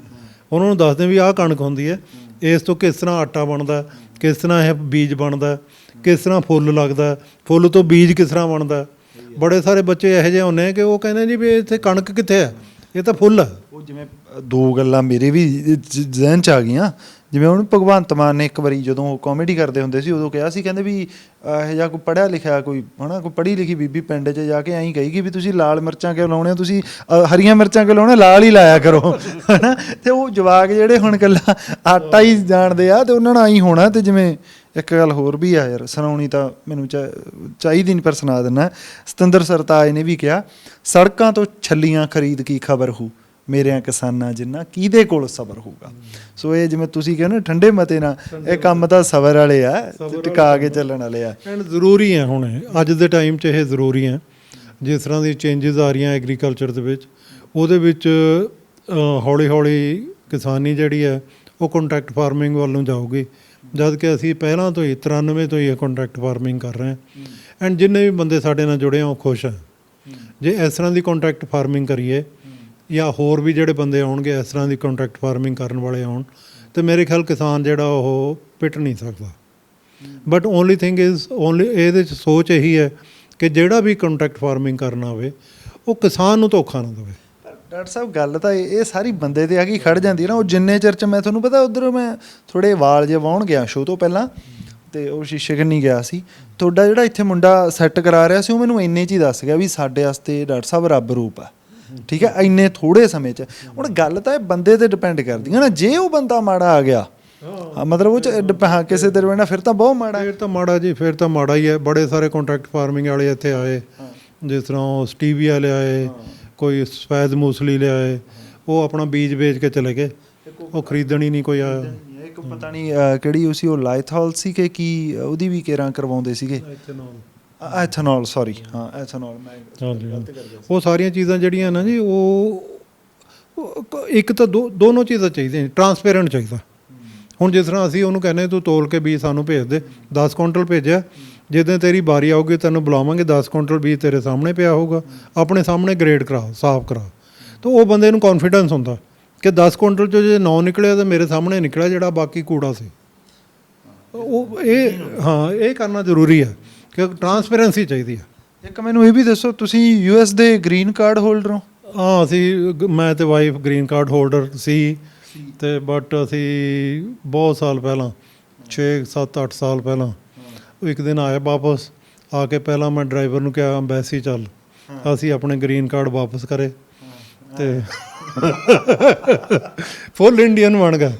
ਉਹਨਾਂ ਨੂੰ ਦੱਸਦੇ ਵੀ ਆਹ ਕਣਕ ਹੁੰਦੀ ਹੈ, ਇਸ ਤੋਂ ਕਿਸ ਤਰ੍ਹਾਂ ਆਟਾ ਬਣਦਾ, ਕਿਸ ਤਰ੍ਹਾਂ ਇਹ ਬੀਜ ਬਣਦਾ, ਕਿਸ ਤਰ੍ਹਾਂ ਫੁੱਲ ਲੱਗਦਾ, ਫੁੱਲ ਤੋਂ ਬੀਜ ਕਿਸ ਤਰ੍ਹਾਂ ਬਣਦਾ। ਬੜੇ ਸਾਰੇ ਬੱਚੇ ਇਹੋ ਜਿਹੇ ਹੁੰਦੇ ਕਿ ਉਹ ਕਹਿੰਦੇ ਜੀ ਵੀ ਇੱਥੇ ਕਣਕ ਕਿੱਥੇ ਹੈ, ਇਹ ਤਾਂ ਫੁੱਲ ਹੈ। ਉਹ ਜਿਵੇਂ ਦੋ ਗੱਲਾਂ ਮੇਰੇ ਵੀ ਜ਼ਿਹਨ 'ਚ ਆ ਗਈਆਂ। ਜਿਵੇਂ ਹੁਣ ਭਗਵੰਤ ਮਾਨ ਨੇ ਇੱਕ ਵਾਰੀ ਜਦੋਂ ਉਹ ਕਾਮੇਡੀ ਕਰਦੇ ਹੁੰਦੇ ਸੀ ਉਦੋਂ ਕਿਹਾ ਸੀ, ਕਹਿੰਦੇ ਵੀ ਇਹੋ ਜਿਹਾ ਕੋਈ ਪੜ੍ਹਿਆ ਲਿਖਿਆ ਕੋਈ ਹੈ ਨਾ, ਕੋਈ ਪੜ੍ਹੀ ਲਿਖੀ ਬੀਬੀ ਪਿੰਡ 'ਚ ਜਾ ਕੇ ਐਂ ਕਹੇਗੀ ਵੀ ਤੁਸੀਂ ਲਾਲ ਮਿਰਚਾਂ ਕਿਉਂ ਲਾਉਣੇ ਹੋ, ਤੁਸੀਂ ਹਰੀਆਂ ਮਿਰਚਾਂ ਕਿਉਂ ਲਾਉਣੇ, ਲਾਲ ਹੀ ਲਾਇਆ ਕਰੋ, ਹੈ ਨਾ। ਅਤੇ ਉਹ ਜਵਾਕ ਜਿਹੜੇ ਹੁਣ ਇਕੱਲਾ ਆਟਾ ਹੀ ਜਾਣਦੇ ਆ ਅਤੇ ਉਹਨਾਂ ਨਾਲ ਐਂ ਹੋਣਾ। ਅਤੇ ਜਿਵੇਂ ਇੱਕ ਗੱਲ ਹੋਰ ਵੀ ਆ ਯਾਰ, ਸੁਣਾਉਣੀ ਤਾਂ ਮੈਨੂੰ ਚਾਹੀਦੀ ਨਹੀਂ ਪਰ ਸੁਣਾ ਦਿੰਦਾ। ਸਤਿੰਦਰ ਸਰਤਾਜ ਨੇ ਵੀ ਕਿਹਾ, ਸੜਕਾਂ ਤੋਂ ਛੱਲੀਆਂ ਖਰੀਦ ਕੀ ਖਬਰ ਹੋ, ਮੇਰਿਆਂ ਕਿਸਾਨਾਂ ਜਿੰਨਾ ਕਿਹਦੇ ਕੋਲ ਸਬਰ ਹੋਊਗਾ। ਸੋ ਇਹ ਜਿਵੇਂ ਤੁਸੀਂ ਕਹਿੰਦੇ ਠੰਡੇ ਮਤੇ ਨਾਲ, ਇਹ ਕੰਮ ਤਾਂ ਸਬਰ ਵਾਲੇ ਆ, ਟਿਕਾ ਕੇ ਚੱਲਣ ਵਾਲੇ ਆ। ਐਂਡ ਜ਼ਰੂਰੀ ਹੈ ਹੁਣ ਅੱਜ ਦੇ ਟਾਈਮ 'ਚ ਇਹ ਜ਼ਰੂਰੀ ਹੈ। ਜਿਸ ਤਰ੍ਹਾਂ ਦੀ ਚੇਂਜਿਸ ਆ ਰਹੀਆਂ ਐਗਰੀਕਲਚਰ ਦੇ ਵਿੱਚ, ਉਹਦੇ ਵਿੱਚ ਹੌਲੀ ਹੌਲੀ ਕਿਸਾਨੀ ਜਿਹੜੀ ਹੈ ਉਹ ਕੰਟਰੈਕਟ ਫਾਰਮਿੰਗ ਵੱਲ ਨੂੰ ਜਾਊਗੀ। ਜਦ ਕਿ ਅਸੀਂ ਪਹਿਲਾਂ ਤੋਂ ਹੀ 93 ਤੋਂ ਹੀ ਇਹ ਕੰਟਰੈਕਟ ਫਾਰਮਿੰਗ ਕਰ ਰਹੇ ਹਾਂ। ਐਂਡ ਜਿੰਨੇ ਵੀ ਬੰਦੇ ਸਾਡੇ ਨਾਲ ਜੁੜੇ ਆ ਉਹ ਖੁਸ਼ ਹੈ। ਜੇ ਇਸ ਤਰ੍ਹਾਂ ਦੀ ਕੰਟਰੈਕਟ ਫਾਰਮਿੰਗ ਕਰੀਏ ਜਾਂ ਹੋਰ ਵੀ ਜਿਹੜੇ ਬੰਦੇ ਆਉਣਗੇ ਇਸ ਤਰ੍ਹਾਂ ਦੀ ਕੰਟਰੈਕਟ ਫਾਰਮਿੰਗ ਕਰਨ ਵਾਲੇ ਆਉਣ, ਅਤੇ ਮੇਰੇ ਖਿਆਲ ਕਿਸਾਨ ਜਿਹੜਾ ਉਹ ਪਿੱਟ ਨਹੀਂ ਸਕਦਾ। ਬਟ ਓਨਲੀ ਥਿੰਗ ਇਜ਼ ਇਹਦੇ 'ਚ ਸੋਚ ਇਹੀ ਹੈ ਕਿ ਜਿਹੜਾ ਵੀ ਕੰਟਰੈਕਟ ਫਾਰਮਿੰਗ ਕਰਨਾ ਹੋਵੇ ਉਹ ਕਿਸਾਨ ਨੂੰ ਧੋਖਾ ਨਾ ਦੇਵੇ। ਡਾਕਟਰ ਸਾਹਿਬ ਗੱਲ ਤਾਂ ਇਹ ਸਾਰੀ ਬੰਦੇ 'ਤੇ ਆ ਕੇ ਖੜ੍ਹ ਜਾਂਦੀ ਨਾ। ਉਹ ਜਿੰਨੇ ਚਿਰ 'ਚ ਮੈਂ ਤੁਹਾਨੂੰ ਪਤਾ ਉੱਧਰ ਮੈਂ ਥੋੜ੍ਹੇ ਵਾਲ ਜਿਹੇ ਵਾਹੁਣ ਗਿਆ ਸ਼ੋਅ ਤੋਂ ਪਹਿਲਾਂ, ਅਤੇ ਉਹ ਸ਼ੀਸ਼ੇ ਕੰਨੀ ਗਿਆ ਸੀ। ਤੁਹਾਡਾ ਜਿਹੜਾ ਇੱਥੇ ਮੁੰਡਾ ਸੈੱਟ ਕਰਾ ਰਿਹਾ ਸੀ ਉਹ ਮੈਨੂੰ ਇੰਨੇ 'ਚ ਹੀ ਦੱਸ ਗਿਆ ਵੀ ਸਾਡੇ ਵਾਸਤੇ ਡਾਕਟਰ ਸਾਹਿਬ ਰੱਬ ਰੂਪ ਆ। ਠੀਕ ਹੈ, ਇੰਨੇ ਥੋੜ੍ਹੇ ਸਮੇਂ 'ਚ। ਹੁਣ ਗੱਲ ਤਾਂ ਇਹ ਬੰਦੇ 'ਤੇ ਡਿਪੈਂਡ ਕਰਦੀ ਹੈ ਨਾ। ਜੇ ਉਹ ਬੰਦਾ ਮਾੜਾ ਆ ਗਿਆ, ਮਤਲਬ ਉਹ 'ਚ ਕਿਸੇ ਤੇ ਰਹਿਣਾ, ਫਿਰ ਤਾਂ ਬਹੁਤ ਮਾੜਾ। ਫਿਰ ਤਾਂ ਮਾੜਾ ਜੀ, ਫਿਰ ਤਾਂ ਮਾੜਾ ਹੀ ਹੈ। ਬੜੇ ਸਾਰੇ ਕੰਟਰੈਕਟ ਫਾਰਮਿੰਗ ਵਾਲੇ ਇੱਥੇ ਆਏ, ਜਿਸ ਤਰ੍ਹਾਂ ਉਹ ਸਟੀਵੀਆ ਲਿਆਏ, ਕੋਈ ਸਫੈਦ ਮੂਸਲੀ ਲਿਆਏ, ਉਹ ਆਪਣਾ ਬੀਜ ਵੇਚ ਕੇ ਚਲੇ ਗਏ, ਉਹ ਖਰੀਦਣ ਹੀ ਨਹੀਂ ਕੋਈ ਆਇਆ। ਇੱਕ ਪਤਾ ਨਹੀਂ ਕਿਹੜੀ ਉਹ ਸੀ, ਉਹ ਲਾਈਥੋਲ ਸੀ ਕਿ ਕੀ, ਉਹਦੀ ਵੀ ਕੇਰਾਂ ਕਰਵਾਉਂਦੇ ਸੀਗੇ, ਐਥਨੋਲ, ਸੌਰੀ, ਹਾਂ ਐਥਨੋਲ। ਹਾਂਜੀ, ਉਹ ਸਾਰੀਆਂ ਚੀਜ਼ਾਂ ਜਿਹੜੀਆਂ ਨਾ ਜੀ, ਉਹ ਇੱਕ ਤਾਂ ਦੋਨੋਂ ਚੀਜ਼ਾਂ ਚਾਹੀਦੀਆਂ। ਟਰਾਂਸਪੇਰੈਂਟ ਚਾਹੀਦਾ। ਹੁਣ ਜਿਸ ਤਰ੍ਹਾਂ ਅਸੀਂ ਉਹਨੂੰ ਕਹਿੰਦੇ ਤੂੰ ਤੋਲ ਕੇ ਬੀਜ ਸਾਨੂੰ ਭੇਜ ਦੇ, 10 ਕੁਇੰਟਲ ਭੇਜਿਆ, ਜਿੱਦਾਂ ਤੇਰੀ ਵਾਰੀ ਆਊਗੀ ਤੈਨੂੰ ਬੁਲਾਵਾਂਗੇ, 10 ਕੁਇੰਟਲ ਬੀਜ ਤੇਰੇ ਸਾਹਮਣੇ ਪਿਆ ਹੋਊਗਾ, ਆਪਣੇ ਸਾਹਮਣੇ ਗ੍ਰੇਡ ਕਰਾ, ਸਾਫ਼ ਕਰਾ। ਤਾਂ ਉਹ ਬੰਦੇ ਨੂੰ ਕੌਨਫੀਡੈਂਸ ਹੁੰਦਾ ਕਿ 10 ਕੁਇੰਟਲ 'ਚੋਂ ਜੇ 9 ਨਿਕਲਿਆ ਤਾਂ ਮੇਰੇ ਸਾਹਮਣੇ ਨਿਕਲਿਆ, ਜਿਹੜਾ ਬਾਕੀ ਕੂੜਾ ਸੀ। ਉਹ ਇਹ ਕਰਨਾ ਜ਼ਰੂਰੀ ਹੈ ਕਿ ਟਰਾਂਸਪੇਰੈਂਸੀ ਚਾਹੀਦੀ ਹੈ। ਇੱਕ ਮੈਨੂੰ ਇਹ ਵੀ ਦੱਸੋ, ਤੁਸੀਂ US ਦੇ ਗ੍ਰੀਨ ਕਾਰਡ ਹੋਲਡਰ ਹੋ? ਹਾਂ, ਮੈਂ ਤੇ ਵਾਈਫ ਗ੍ਰੀਨ ਕਾਰਡ ਹੋਲਡਰ ਸੀ, ਅਤੇ ਬਟ ਅਸੀਂ ਬਹੁਤ ਸਾਲ ਪਹਿਲਾਂ 6, 7, 8 ਸਾਲ ਪਹਿਲਾਂ ਇੱਕ ਦਿਨ ਆਏ ਵਾਪਸ। ਆ ਕੇ ਪਹਿਲਾਂ ਮੈਂ ਡਰਾਈਵਰ ਨੂੰ ਕਿਹਾ ਅੰਬੈਸੀ ਚੱਲ, ਅਸੀਂ ਆਪਣੇ ਗ੍ਰੀਨ ਕਾਰਡ ਵਾਪਸ ਕਰੇ ਅਤੇ ਫੁੱਲ ਇੰਡੀਅਨ ਬਣ ਗਿਆ।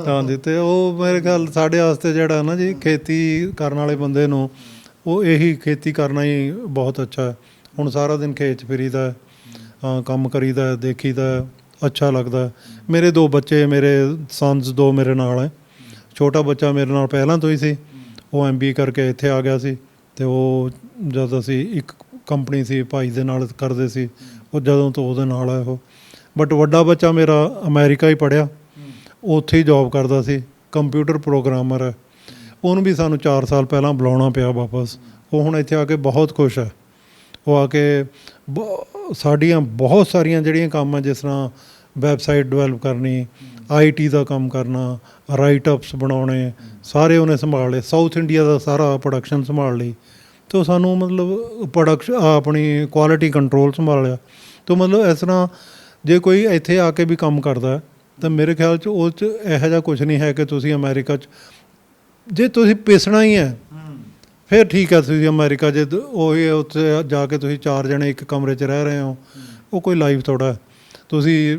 ਹਾਂਜੀ, ਅਤੇ ਉਹ ਮੇਰੇ ਖਿਆਲ ਸਾਡੇ ਵਾਸਤੇ ਜਿਹੜਾ ਨਾ ਜੀ, ਖੇਤੀ ਕਰਨ ਵਾਲੇ ਬੰਦੇ ਨੂੰ ਉਹ ਇਹੀ ਖੇਤੀ ਕਰਨਾ ਹੀ ਬਹੁਤ ਅੱਛਾ ਹੈ। ਹੁਣ ਸਾਰਾ ਦਿਨ ਖੇਤ 'ਚ ਫਿਰੀਦਾ, ਕੰਮ ਕਰੀਦਾ, ਦੇਖੀਦਾ, ਅੱਛਾ ਲੱਗਦਾ। ਮੇਰੇ 2 ਬੱਚੇ, ਮੇਰੇ ਸਨਸ 2 ਮੇਰੇ ਨਾਲ ਹੈ। ਛੋਟਾ ਬੱਚਾ ਮੇਰੇ ਨਾਲ ਪਹਿਲਾਂ ਤੋਂ ਹੀ ਸੀ, ਉਹ MBA ਕਰਕੇ ਇੱਥੇ ਆ ਗਿਆ ਸੀ। ਅਤੇ ਉਹ ਜਦ ਅਸੀਂ ਇੱਕ ਕੰਪਨੀ ਸੀ ਭਾਈ ਦੇ ਨਾਲ ਕਰਦੇ ਸੀ, ਉਹ ਜਦੋਂ ਤੋਂ ਉਹਦੇ ਨਾਲ ਹੈ ਉਹ। ਬਟ ਵੱਡਾ ਬੱਚਾ ਮੇਰਾ ਅਮਰੀਕਾ ਹੀ ਪੜ੍ਹਿਆ, ਉੱਥੇ ਹੀ ਜੋਬ ਕਰਦਾ ਸੀ, ਕੰਪਿਊਟਰ ਪ੍ਰੋਗਰਾਮਰ ਹੈ। ਉਹਨੂੰ ਵੀ ਸਾਨੂੰ 4 ਸਾਲ ਪਹਿਲਾਂ ਬੁਲਾਉਣਾ ਪਿਆ ਵਾਪਸ। ਉਹ ਹੁਣ ਇੱਥੇ ਆ ਕੇ ਬਹੁਤ ਖੁਸ਼ ਹੈ। ਉਹ ਆ ਕੇ ਸਾਡੀਆਂ ਬਹੁਤ ਸਾਰੀਆਂ ਜਿਹੜੀਆਂ ਕੰਮ ਆ, ਜਿਸ ਤਰ੍ਹਾਂ ਵੈਬਸਾਈਟ ਡਿਵੈਲਪ ਕਰਨੀ, IT ਦਾ ਕੰਮ ਕਰਨਾ, ਰਾਈਟ ਅਪਸ ਬਣਾਉਣੇ, ਸਾਰੇ ਉਹਨੇ ਸੰਭਾਲ ਲਏ। ਸਾਊਥ ਇੰਡੀਆ ਦਾ ਸਾਰਾ ਪ੍ਰੋਡਕਸ਼ਨ ਸੰਭਾਲ ਲਈ। ਅਤੇ ਸਾਨੂੰ ਮਤਲਬ ਆਪਣੀ ਕੁਆਲਿਟੀ ਕੰਟਰੋਲ ਸੰਭਾਲਿਆ। ਤਾਂ ਮਤਲਬ ਇਸ ਤਰ੍ਹਾਂ ਜੇ ਕੋਈ ਇੱਥੇ ਆ ਕੇ ਵੀ ਕੰਮ ਕਰਦਾ ਤਾਂ ਮੇਰੇ ਖਿਆਲ 'ਚ ਉਹ 'ਚ ਇਹੋ ਜਿਹਾ ਕੁਛ ਨਹੀਂ ਹੈ ਕਿ ਤੁਸੀਂ ਅਮਰੀਕਾ 'ਚ ਜੇ ਤੁਸੀਂ ਪਿਸਣਾ ਹੀ ਹੈ ਫਿਰ ਠੀਕ ਹੈ। ਤੁਸੀਂ ਅਮਰੀਕਾ ਜੇ ਉਹੀ ਉੱਥੇ ਜਾ ਕੇ ਤੁਸੀਂ 4 ਜਣੇ ਇੱਕ ਕਮਰੇ 'ਚ ਰਹਿ ਰਹੇ ਹੋ, ਉਹ ਕੋਈ ਲਾਈਫ ਥੋੜ੍ਹਾ। ਤੁਸੀਂ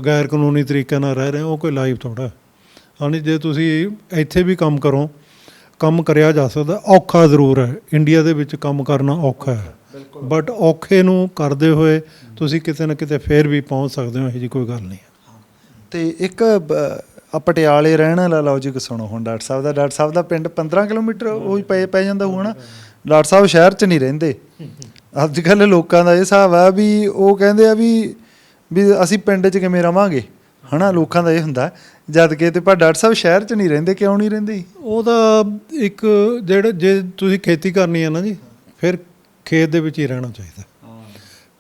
ਗੈਰ ਕਾਨੂੰਨੀ ਤਰੀਕੇ ਨਾਲ ਰਹਿ ਰਹੇ ਹੋ, ਉਹ ਕੋਈ ਲਾਈਫ ਥੋੜ੍ਹਾ। ਹਾਂਜੀ, ਜੇ ਤੁਸੀਂ ਇੱਥੇ ਵੀ ਕੰਮ ਕਰੋ, ਕੰਮ ਕਰਿਆ ਜਾ ਸਕਦਾ। ਔਖਾ ਜ਼ਰੂਰ ਹੈ, ਇੰਡੀਆ ਦੇ ਵਿੱਚ ਕੰਮ ਕਰਨਾ ਔਖਾ ਹੈ, ਬਟ ਔਖੇ ਨੂੰ ਕਰਦੇ ਹੋਏ ਤੁਸੀਂ ਕਿਤੇ ਨਾ ਕਿਤੇ ਫਿਰ ਵੀ ਪਹੁੰਚ ਸਕਦੇ ਹੋ। ਇਹੋ ਜਿਹੀ ਕੋਈ ਗੱਲ ਨਹੀਂ ਹੈ। ਅਤੇ ਇੱਕ ਪਟਿਆਲੇ ਰਹਿਣ ਵਾਲਾ ਲੌਜਿਕ ਸੁਣੋ ਹੁਣ ਡਾਕਟਰ ਸਾਹਿਬ ਦਾ। ਡਾਕਟਰ ਸਾਹਿਬ ਦਾ ਪਿੰਡ 15 ਕਿਲੋਮੀਟਰ ਉਹ ਪੈ ਜਾਂਦਾ ਹੋਊ ਨਾ। ਡਾਕਟਰ ਸਾਹਿਬ ਸ਼ਹਿਰ 'ਚ ਨਹੀਂ ਰਹਿੰਦੇ। ਅੱਜ ਕੱਲ੍ਹ ਲੋਕਾਂ ਦਾ ਇਹ ਹਿਸਾਬ ਆ ਵੀ ਉਹ ਕਹਿੰਦੇ ਆ ਵੀ ਅਸੀਂ ਪਿੰਡ 'ਚ ਕਿਵੇਂ ਰਵਾਂਗੇ, ਹੈ ਨਾ। ਲੋਕਾਂ ਦਾ ਇਹ ਹੁੰਦਾ ਜਦ ਕਿ ਤੇ ਪਰ ਡਾਕਟਰ ਸਾਹਿਬ ਸ਼ਹਿਰ 'ਚ ਨਹੀਂ ਰਹਿੰਦੇ। ਕਿਉਂ ਨਹੀਂ ਰਹਿੰਦੇ? ਉਹਦਾ ਇੱਕ ਜੇ ਤੁਸੀਂ ਖੇਤੀ ਕਰਨੀ ਹੈ ਨਾ ਜੀ, ਫਿਰ ਖੇਤ ਦੇ ਵਿੱਚ ਹੀ ਰਹਿਣਾ ਚਾਹੀਦਾ।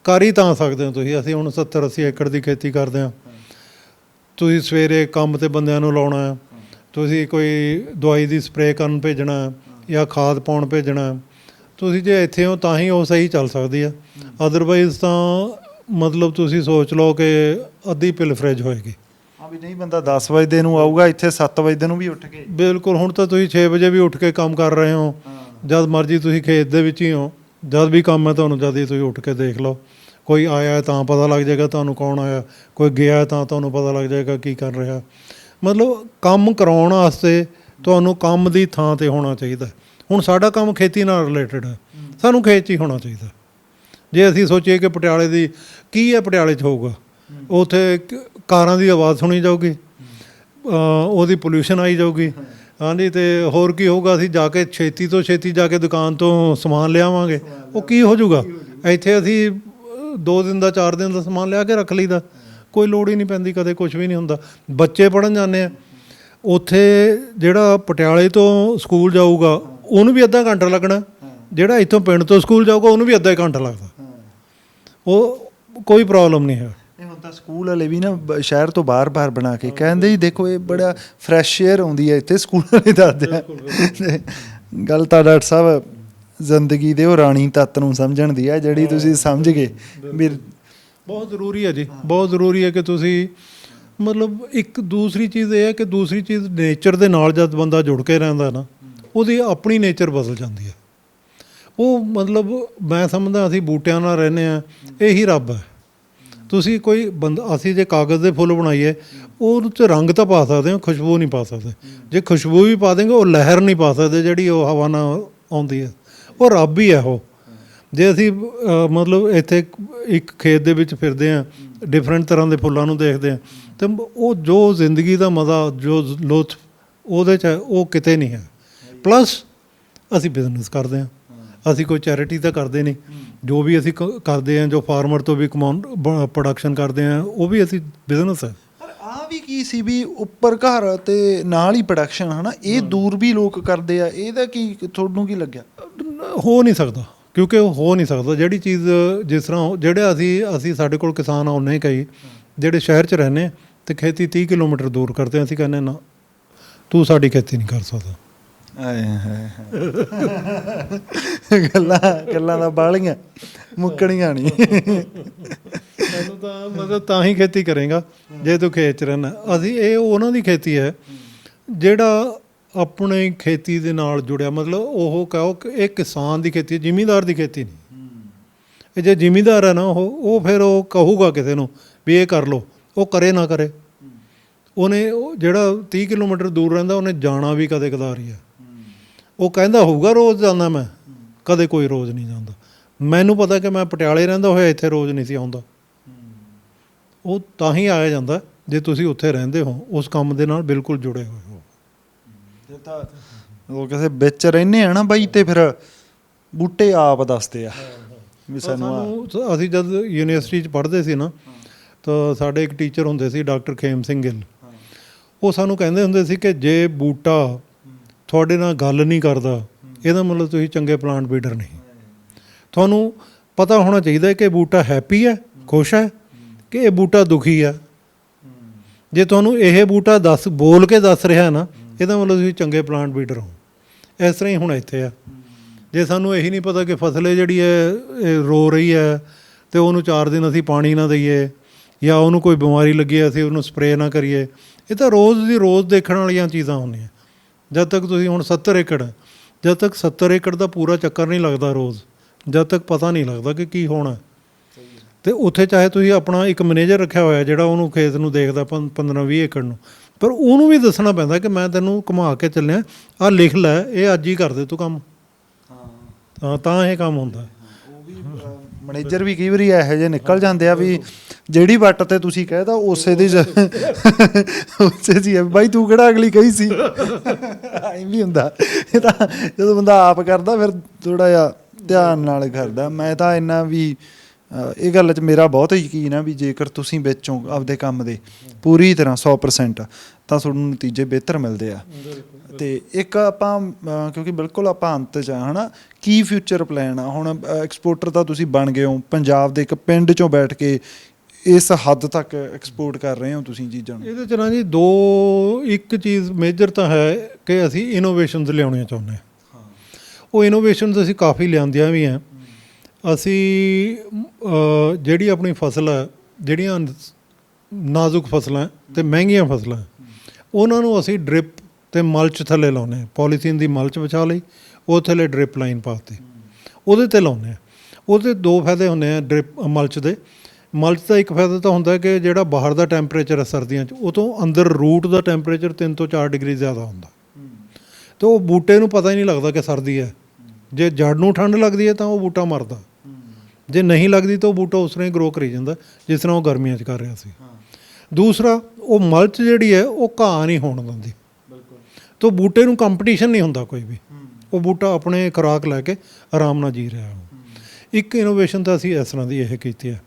ਕਰ ਹੀ ਤਾਂ ਸਕਦੇ ਹੋ ਤੁਸੀਂ। ਅਸੀਂ ਹੁਣ 70-80 ਏਕੜ ਦੀ ਖੇਤੀ ਕਰਦੇ ਹਾਂ। ਤੁਸੀਂ ਸਵੇਰੇ ਕੰਮ 'ਤੇ ਬੰਦਿਆਂ ਨੂੰ ਲਾਉਣਾ ਹੈ, ਤੁਸੀਂ ਕੋਈ ਦਵਾਈ ਦੀ ਸਪਰੇਅ ਕਰਨ ਭੇਜਣਾ ਜਾਂ ਖਾਦ ਪਾਉਣ ਭੇਜਣਾ। ਤੁਸੀਂ ਜੇ ਇੱਥੇ ਹੋ ਤਾਂ ਹੀ ਉਹ ਸਹੀ ਚੱਲ ਸਕਦੀ ਆ। ਅਦਰਵਾਈਜ਼ ਤਾਂ ਮਤਲਬ ਤੁਸੀਂ ਸੋਚ ਲਓ ਕਿ ਅੱਧੀ ਪਿਲਫਰੇਜ ਹੋਏਗੀ। ਹਾਂ ਵੀ ਨਹੀਂ, ਬੰਦਾ 10 ਵਜੇ ਨੂੰ ਆਊਗਾ, ਇੱਥੇ 7 ਵਜੇ ਨੂੰ ਵੀ ਉੱਠ ਕੇ। ਬਿਲਕੁਲ। ਹੁਣ ਤਾਂ ਤੁਸੀਂ 6 ਵਜੇ ਵੀ ਉੱਠ ਕੇ ਕੰਮ ਕਰ ਰਹੇ ਹੋ। ਜਦ ਮਰਜ਼ੀ ਤੁਸੀਂ ਖੇਤ ਦੇ ਵਿੱਚ ਹੀ ਹੋ, ਜਦ ਵੀ ਕੰਮ ਹੈ ਤੁਹਾਨੂੰ ਜਦ ਹੀ ਤੁਸੀਂ ਉੱਠ ਕੇ ਦੇਖ ਲਓ। ਕੋਈ ਆਇਆ ਤਾਂ ਪਤਾ ਲੱਗ ਜਾਏਗਾ ਤੁਹਾਨੂੰ ਕੌਣ ਆਇਆ, ਕੋਈ ਗਿਆ ਤਾਂ ਤੁਹਾਨੂੰ ਪਤਾ ਲੱਗ ਜਾਏਗਾ ਕੀ ਕਰ ਰਿਹਾ। ਮਤਲਬ ਕੰਮ ਕਰਾਉਣ ਵਾਸਤੇ ਤੁਹਾਨੂੰ ਕੰਮ ਦੀ ਥਾਂ 'ਤੇ ਹੋਣਾ ਚਾਹੀਦਾ। ਹੁਣ ਸਾਡਾ ਕੰਮ ਖੇਤੀ ਨਾਲ ਰਿਲੇਟਡ ਹੈ, ਸਾਨੂੰ ਖੇਤ 'ਚ ਹੀ ਹੋਣਾ ਚਾਹੀਦਾ। ਜੇ ਅਸੀਂ ਸੋਚੀਏ ਕਿ ਪਟਿਆਲੇ ਦੀ ਕੀ ਹੈ, ਪਟਿਆਲੇ 'ਚ ਹੋਊਗਾ, ਉੱਥੇ ਕਾਰਾਂ ਦੀ ਆਵਾਜ਼ ਸੁਣੀ ਜਾਊਗੀ, ਉਹਦੀ ਪੋਲਿਊਸ਼ਨ ਆਈ ਜਾਊਗੀ। ਹਾਂਜੀ, ਅਤੇ ਹੋਰ ਕੀ ਹੋਊਗਾ? ਅਸੀਂ ਜਾ ਕੇ ਛੇਤੀ ਤੋਂ ਛੇਤੀ ਜਾ ਕੇ ਦੁਕਾਨ ਤੋਂ ਸਮਾਨ ਲਿਆਵਾਂਗੇ, ਉਹ ਕੀ ਹੋ ਜਾਊਗਾ? ਇੱਥੇ ਅਸੀਂ 2 ਦਿਨ ਦਾ 4 ਦਿਨ ਦਾ ਸਮਾਨ ਲਿਆ ਕੇ ਰੱਖ ਲਈਦਾ, ਕੋਈ ਲੋੜ ਹੀ ਨਹੀਂ ਪੈਂਦੀ, ਕਦੇ ਕੁਛ ਵੀ ਨਹੀਂ ਹੁੰਦਾ। ਬੱਚੇ ਪੜ੍ਹਨ ਜਾਂਦੇ ਆ, ਉੱਥੇ ਜਿਹੜਾ ਪਟਿਆਲੇ ਤੋਂ ਸਕੂਲ ਜਾਊਗਾ ਉਹਨੂੰ ਵੀ ਅੱਧਾ ਘੰਟਾ ਲੱਗਣਾ, ਜਿਹੜਾ ਇੱਥੋਂ ਪਿੰਡ ਤੋਂ ਸਕੂਲ ਜਾਊਗਾ ਉਹਨੂੰ ਵੀ ਅੱਧਾ ਘੰਟਾ ਲੱਗਦਾ। ਉਹ ਕੋਈ ਪ੍ਰੋਬਲਮ ਨਹੀਂ ਹੈ। ਹੁਣ ਤਾਂ ਸਕੂਲ ਵਾਲੇ ਵੀ ਨਾ ਸ਼ਹਿਰ ਤੋਂ ਬਾਹਰ ਬਣਾ ਕੇ ਕਹਿੰਦੇ ਜੀ ਦੇਖੋ ਇਹ ਬੜਾ ਫਰੈਸ਼ ਏਅਰ ਆਉਂਦੀ ਹੈ ਇੱਥੇ, ਸਕੂਲ ਵਾਲੇ ਦੱਸਦੇ ਆ। ਗੱਲ ਤਾਂ ਡਾਕਟਰ ਸਾਹਿਬ ਜ਼ਿੰਦਗੀ ਦੇ ਉਹ ਰਾਣੀ ਤੱਤ ਨੂੰ ਸਮਝਣ ਦੀ ਹੈ ਜਿਹੜੀ ਤੁਸੀਂ ਸਮਝ ਗਏ ਵੀ ਬਹੁਤ ਜ਼ਰੂਰੀ ਹੈ ਜੀ। ਬਹੁਤ ਜ਼ਰੂਰੀ ਹੈ ਕਿ ਤੁਸੀਂ ਮਤਲਬ ਇੱਕ ਦੂਸਰੀ ਚੀਜ਼ ਇਹ ਹੈ ਕਿ ਦੂਸਰੀ ਚੀਜ਼ ਨੇਚਰ ਦੇ ਨਾਲ ਜਦ ਬੰਦਾ ਜੁੜ ਕੇ ਰਹਿੰਦਾ ਨਾ, ਉਹਦੀ ਆਪਣੀ ਨੇਚਰ ਬਦਲ ਜਾਂਦੀ ਹੈ। ਉਹ ਮਤਲਬ ਮੈਂ ਸਮਝਦਾ ਅਸੀਂ ਬੂਟਿਆਂ ਨਾਲ ਰਹਿੰਦੇ ਹਾਂ, ਇਹੀ ਰੱਬ ਹੈ। ਤੁਸੀਂ ਕੋਈ ਬੰਦਾ, ਅਸੀਂ ਜੇ ਕਾਗਜ਼ ਦੇ ਫੁੱਲ ਬਣਾਈਏ ਉਹ 'ਚ ਰੰਗ ਤਾਂ ਪਾ ਸਕਦੇ ਹੋ, ਖੁਸ਼ਬੂ ਨਹੀਂ ਪਾ ਸਕਦੇ। ਜੇ ਖੁਸ਼ਬੂ ਵੀ ਪਾ ਦੇਂਗੇ ਉਹ ਲਹਿਰ ਨਹੀਂ ਪਾ ਸਕਦੇ ਜਿਹੜੀ ਉਹ ਹਵਾ ਨਾਲ ਆਉਂਦੀ ਹੈ। ਉਹ ਰੱਬ ਹੀ ਹੈ ਉਹ। ਜੇ ਅਸੀਂ ਮਤਲਬ ਇੱਥੇ ਇੱਕ ਖੇਤ ਦੇ ਵਿੱਚ ਫਿਰਦੇ ਹਾਂ, ਡਿਫਰੈਂਟ ਤਰ੍ਹਾਂ ਦੇ ਫੁੱਲਾਂ ਨੂੰ ਦੇਖਦੇ ਹਾਂ, ਅਤੇ ਉਹ ਜੋ ਜ਼ਿੰਦਗੀ ਦਾ ਮਜ਼ਾ, ਜੋ ਲੁਤਫ ਉਹਦੇ 'ਚ ਹੈ, ਉਹ ਕਿਤੇ ਨਹੀਂ ਹੈ। ਪਲੱਸ ਅਸੀਂ ਬਿਜ਼ਨਸ ਕਰਦੇ ਹਾਂ, ਅਸੀਂ ਕੋਈ ਚੈਰਿਟੀ ਤਾਂ ਕਰਦੇ ਨਹੀਂ। ਜੋ ਵੀ ਅਸੀਂ ਕਰਦੇ ਹਾਂ, ਜੋ ਫਾਰਮਰ ਤੋਂ ਵੀ ਪ੍ਰੋਡਕਸ਼ਨ ਕਰਦੇ ਹਾਂ, ਉਹ ਵੀ ਅਸੀਂ ਬਿਜ਼ਨਸ ਹੈ। ਪਰ ਆਹ ਵੀ ਕੀ ਸੀ ਵੀ ਉੱਪਰ ਘਰ ਅਤੇ ਨਾਲ ਹੀ ਪ੍ਰੋਡਕਸ਼ਨ, ਹੈ ਨਾ। ਇਹ ਦੂਰ ਵੀ ਲੋਕ ਕਰਦੇ ਆ, ਇਹਦਾ ਕੀ ਤੁਹਾਨੂੰ ਕੀ ਲੱਗਿਆ? ਹੋ ਨਹੀਂ ਸਕਦਾ, ਕਿਉਂਕਿ ਉਹ ਹੋ ਨਹੀਂ ਸਕਦਾ। ਜਿਹੜੀ ਚੀਜ਼ ਜਿਸ ਤਰ੍ਹਾਂ ਜਿਹੜੇ ਅਸੀਂ ਸਾਡੇ ਕੋਲ ਕਿਸਾਨ ਆ ਉਹਨੇ ਕਈ ਜਿਹੜੇ ਸ਼ਹਿਰ 'ਚ ਰਹਿੰਦੇ ਅਤੇ ਖੇਤੀ 30 ਕਿਲੋਮੀਟਰ ਦੂਰ ਕਰਦੇ ਹਾਂ, ਅਸੀਂ ਕਹਿੰਦੇ ਨਾ ਤੂੰ ਸਾਡੀ ਖੇਤੀ ਨਹੀਂ ਕਰ ਸਕਦਾ। ਗੱਲਾਂ ਦਾ ਬਾਹਲੀਆਂ ਮੁੱਕਣੀਆਂ ਨਹੀਂ। ਮੈਨੂੰ ਤਾਂ ਮਤਲਬ ਤਾਂ ਹੀ ਖੇਤੀ ਕਰੇਗਾ ਜੇ ਤੂੰ ਖੇਤ 'ਚ ਰਹਿਣਾ। ਅਸੀਂ ਇਹ ਉਹਨਾਂ ਦੀ ਖੇਤੀ ਹੈ ਜਿਹੜਾ ਆਪਣੀ ਖੇਤੀ ਦੇ ਨਾਲ ਜੁੜਿਆ। ਮਤਲਬ ਉਹ ਕਹੋ ਕਿ ਇਹ ਕਿਸਾਨ ਦੀ ਖੇਤੀ ਹੈ, ਜ਼ਿਮੀਂਦਾਰ ਦੀ ਖੇਤੀ ਨਹੀਂ। ਇਹ ਜੇ ਜ਼ਿਮੀਂਦਾਰ ਹੈ ਨਾ ਉਹ ਫਿਰ ਉਹ ਕਹੂਗਾ ਕਿਸੇ ਨੂੰ ਵੀ ਇਹ ਕਰ ਲਓ, ਉਹ ਕਰੇ ਨਾ ਕਰੇ। ਉਹਨੇ ਜਿਹੜਾ 30 ਕਿਲੋਮੀਟਰ ਦੂਰ ਰਹਿੰਦਾ ਉਹਨੇ ਜਾਣਾ ਵੀ ਕਦੇ ਕਦਾਰ ਹੀ ਹੈ। ਉਹ ਕਹਿੰਦਾ ਹੋਊਗਾ ਰੋਜ਼ ਜਾਂਦਾ, ਮੈਂ ਕਦੇ ਕੋਈ ਰੋਜ਼ ਨਹੀਂ ਜਾਂਦਾ। ਮੈਨੂੰ ਪਤਾ ਕਿ ਮੈਂ ਪਟਿਆਲੇ ਰਹਿੰਦਾ ਹੋਇਆ ਇੱਥੇ ਰੋਜ਼ ਨਹੀਂ ਸੀ ਆਉਂਦਾ। ਉਹ ਤਾਂ ਹੀ ਆਇਆ ਜਾਂਦਾ ਜੇ ਤੁਸੀਂ ਉੱਥੇ ਰਹਿੰਦੇ ਹੋ, ਉਸ ਕੰਮ ਦੇ ਨਾਲ ਬਿਲਕੁਲ ਜੁੜੇ ਹੋਏ ਹੋ। ਜੇ ਤਾਂ ਉਹ ਕਿਸੇ ਵਿੱਚ ਰਹਿੰਦੇ ਆ ਨਾ ਬਾਈ, ਅਤੇ ਫਿਰ ਬੂਟੇ ਆਪ ਦੱਸਦੇ ਆ ਵੀ ਸਾਨੂੰ। ਅਸੀਂ ਜਦ ਯੂਨੀਵਰਸਿਟੀ 'ਚ ਪੜ੍ਹਦੇ ਸੀ ਨਾ, ਤਾਂ ਸਾਡੇ ਇੱਕ ਟੀਚਰ ਹੁੰਦੇ ਸੀ ਡਾਕਟਰ ਖੇਮ ਸਿੰਘ ਗਿੱਲ। ਉਹ ਸਾਨੂੰ ਕਹਿੰਦੇ ਹੁੰਦੇ ਸੀ ਕਿ ਜੇ ਬੂਟਾ ਤੁਹਾਡੇ ਨਾਲ ਗੱਲ ਨਹੀਂ ਕਰਦਾ, ਇਹਦਾ ਮਤਲਬ ਤੁਸੀਂ ਚੰਗੇ ਪਲਾਂਟ ਬੀਡਰ ਨਹੀਂ। ਤੁਹਾਨੂੰ ਪਤਾ ਹੋਣਾ ਚਾਹੀਦਾ ਕਿ ਇਹ ਬੂਟਾ ਹੈਪੀ ਹੈ, ਖੁਸ਼ ਹੈ, ਕਿ ਇਹ ਬੂਟਾ ਦੁਖੀ ਹੈ। ਜੇ ਤੁਹਾਨੂੰ ਇਹ ਬੂਟਾ ਬੋਲ ਕੇ ਦੱਸ ਰਿਹਾ ਨਾ, ਇਹਦਾ ਮਤਲਬ ਤੁਸੀਂ ਚੰਗੇ ਪਲਾਂਟ ਬੀਡਰ ਹੋ। ਇਸ ਤਰ੍ਹਾਂ ਹੀ ਹੁਣ ਇੱਥੇ ਆ, ਜੇ ਸਾਨੂੰ ਇਹੀ ਨਹੀਂ ਪਤਾ ਕਿ ਫਸਲ ਹੈ ਜਿਹੜੀ ਹੈ ਇਹ ਰੋ ਰਹੀ ਹੈ ਅਤੇ ਉਹਨੂੰ 4 ਦਿਨ ਅਸੀਂ ਪਾਣੀ ਨਾ ਦਈਏ ਜਾਂ ਉਹਨੂੰ ਕੋਈ ਬਿਮਾਰੀ ਲੱਗੀ ਅਸੀਂ ਉਹਨੂੰ ਸਪਰੇਅ ਨਾ ਕਰੀਏ, ਇਹ ਤਾਂ ਰੋਜ਼ ਦੀ ਰੋਜ਼ ਦੇਖਣ ਵਾਲੀਆਂ ਚੀਜ਼ਾਂ ਹੁੰਦੀਆਂ। ਜਦ ਤੱਕ ਤੁਸੀਂ ਹੁਣ 70 ਏਕੜ, ਜਦ ਤੱਕ 70 ਏਕੜ ਦਾ ਪੂਰਾ ਚੱਕਰ ਨਹੀਂ ਲੱਗਦਾ ਰੋਜ਼, ਜਦ ਤੱਕ ਪਤਾ ਨਹੀਂ ਲੱਗਦਾ ਕਿ ਕੀ ਹੋਣਾ। ਅਤੇ ਉੱਥੇ ਚਾਹੇ ਤੁਸੀਂ ਆਪਣਾ ਇੱਕ ਮੈਨੇਜਰ ਰੱਖਿਆ ਹੋਇਆ ਜਿਹੜਾ ਉਹਨੂੰ ਖੇਤ ਨੂੰ ਦੇਖਦਾ 15-20 ਏਕੜ ਨੂੰ, ਪਰ ਉਹਨੂੰ ਵੀ ਦੱਸਣਾ ਪੈਂਦਾ ਕਿ ਮੈਂ ਤੈਨੂੰ ਘੁਮਾ ਕੇ ਚੱਲਿਆ, ਆਹ ਲਿਖ ਲੈ, ਇਹ ਅੱਜ ਹੀ ਕਰ ਦੇ ਤੂੰ ਕੰਮ। ਤਾਂ ਇਹ ਕੰਮ ਹੁੰਦਾ। ਮੈਨੇਜਰ ਵੀ ਕਈ ਵਾਰੀ ਇਹੋ ਜਿਹੇ ਨਿਕਲ ਜਾਂਦੇ ਆ ਵੀ ਜਿਹੜੀ ਵੱਟ ਤੇ ਤੁਸੀਂ ਕਹਿਦਾ ਉਸੇ ਦੀ ਉਸੇ ਦੀ ਬਾਈ ਤੂੰ ਕਿਹੜਾ ਅਗਲੀ ਕਹੀ ਸੀ। ਐਂ ਵੀ ਹੁੰਦਾ। ਇਹ ਤਾਂ ਜਦੋਂ ਬੰਦਾ ਆਪ ਕਰਦਾ ਫਿਰ ਥੋੜ੍ਹਾ ਜਿਹਾ ਧਿਆਨ ਨਾਲ ਕਰਦਾ। ਮੈਂ ਤਾਂ ਇੰਨਾ ਵੀ ਇਹ ਗੱਲ 'ਚ ਮੇਰਾ ਬਹੁਤ ਯਕੀਨ ਆ ਵੀ ਜੇਕਰ ਤੁਸੀਂ ਵਿੱਚੋਂ ਆਪਦੇ ਕੰਮ ਦੇ ਪੂਰੀ ਤਰ੍ਹਾਂ 100% ਤਾਂ ਤੁਹਾਨੂੰ ਨਤੀਜੇ ਬਿਹਤਰ ਮਿਲਦੇ ਆ। ਅਤੇ ਇੱਕ ਆਪਾਂ ਕਿਉਂਕਿ ਬਿਲਕੁਲ ਆਪਾਂ ਅੰਤ 'ਚ ਆ ਹੈ ਨਾ, ਕੀ ਫਿਊਚਰ ਪਲਾਨ ਆ ਹੁਣ? ਐਕਸਪੋਰਟਰ ਤਾਂ ਤੁਸੀਂ ਬਣ ਗਏ ਹੋ, ਪੰਜਾਬ ਦੇ ਇੱਕ ਪਿੰਡ 'ਚੋਂ ਬੈਠ ਕੇ ਇਸ ਹੱਦ ਤੱਕ ਐਕਸਪੋਰਟ ਕਰ ਰਹੇ ਹੋ ਤੁਸੀਂ ਚੀਜ਼ਾਂ ਨੂੰ। ਇਹਦੇ 'ਚ ਨਾ ਜੀ ਇੱਕ ਚੀਜ਼ ਮੇਜਰ ਤਾਂ ਹੈ ਕਿ ਅਸੀਂ ਇਨੋਵੇਸ਼ਨਸ ਲਿਆਉਣੀਆਂ ਚਾਹੁੰਦੇ ਹਾਂ। ਉਹ ਇਨੋਵੇਸ਼ਨਸ ਅਸੀਂ ਕਾਫੀ ਲਿਆਂਦੀਆਂ ਵੀ ਹੈ। ਅਸੀਂ ਜਿਹੜੀ ਆਪਣੀ ਫਸਲ ਹੈ, ਜਿਹੜੀਆਂ ਨਾਜ਼ੁਕ ਫਸਲਾਂ ਅਤੇ ਮਹਿੰਗੀਆਂ ਫਸਲਾਂ, ਉਹਨਾਂ ਨੂੰ ਅਸੀਂ ਡਰਿਪ ਅਤੇ ਮਲਚ ਥੱਲੇ ਲਾਉਂਦੇ ਹਾਂ। ਪੋਲੀਥੀਨ ਦੀ ਮਲਚ ਵਿਛਾ ਲਈ, ਉਹ ਥੱਲੇ ਡਰਿਪ ਲਾਈਨ ਪਾ ਦਿੱਤੀ, ਉਹਦੇ 'ਤੇ ਲਾਉਂਦੇ ਹਾਂ। ਉਹਦੇ 2 ਫਾਇਦੇ ਹੁੰਦੇ ਆ ਡਰਿਪ ਮਲਚ ਦੇ। ਮਲਚ ਦਾ ਇੱਕ ਫਾਇਦਾ ਤਾਂ ਹੁੰਦਾ ਕਿ ਜਿਹੜਾ ਬਾਹਰ ਦਾ ਟੈਂਪਰੇਚਰ ਹੈ ਸਰਦੀਆਂ 'ਚ, ਉਹ ਤੋਂ ਅੰਦਰ ਰੂਟ ਦਾ ਟੈਂਪਰੇਚਰ 3 ਤੋਂ 4 ਡਿਗਰੀ ਜ਼ਿਆਦਾ ਹੁੰਦਾ, ਅਤੇ ਉਹ ਬੂਟੇ ਨੂੰ ਪਤਾ ਹੀ ਨਹੀਂ ਲੱਗਦਾ ਕਿ ਸਰਦੀ ਹੈ। ਜੇ ਜੜ ਨੂੰ ਠੰਡ ਲੱਗਦੀ ਹੈ ਤਾਂ ਉਹ ਬੂਟਾ ਮਰਦਾ, ਜੇ ਨਹੀਂ ਲੱਗਦੀ ਤਾਂ ਉਹ ਬੂਟਾ ਉਸ ਤਰ੍ਹਾਂ ਹੀ ਗਰੋ ਕਰੀ ਜਾਂਦਾ ਜਿਸ ਤਰ੍ਹਾਂ ਉਹ ਗਰਮੀਆਂ 'ਚ ਕਰ ਰਿਹਾ ਸੀ। ਦੂਸਰਾ, ਉਹ ਮਲਚ ਜਿਹੜੀ ਹੈ ਉਹ ਘਾਹ ਨਹੀਂ ਹੋਣ ਦਿੰਦੀ, ਤਾਂ ਬੂਟੇ ਨੂੰ ਕੰਪੀਟੀਸ਼ਨ ਨਹੀਂ ਹੁੰਦਾ ਕੋਈ ਵੀ, ਉਹ ਬੂਟਾ ਆਪਣੇ ਖੁਰਾਕ ਲੈ ਕੇ ਆਰਾਮ ਨਾਲ ਜੀ ਰਿਹਾ। ਇੱਕ ਇਨੋਵੇਸ਼ਨ ਤਾਂ ਅਸੀਂ ਇਸ ਤਰ੍ਹਾਂ ਦੀ ਇਹ ਕੀਤੀ ਹੈ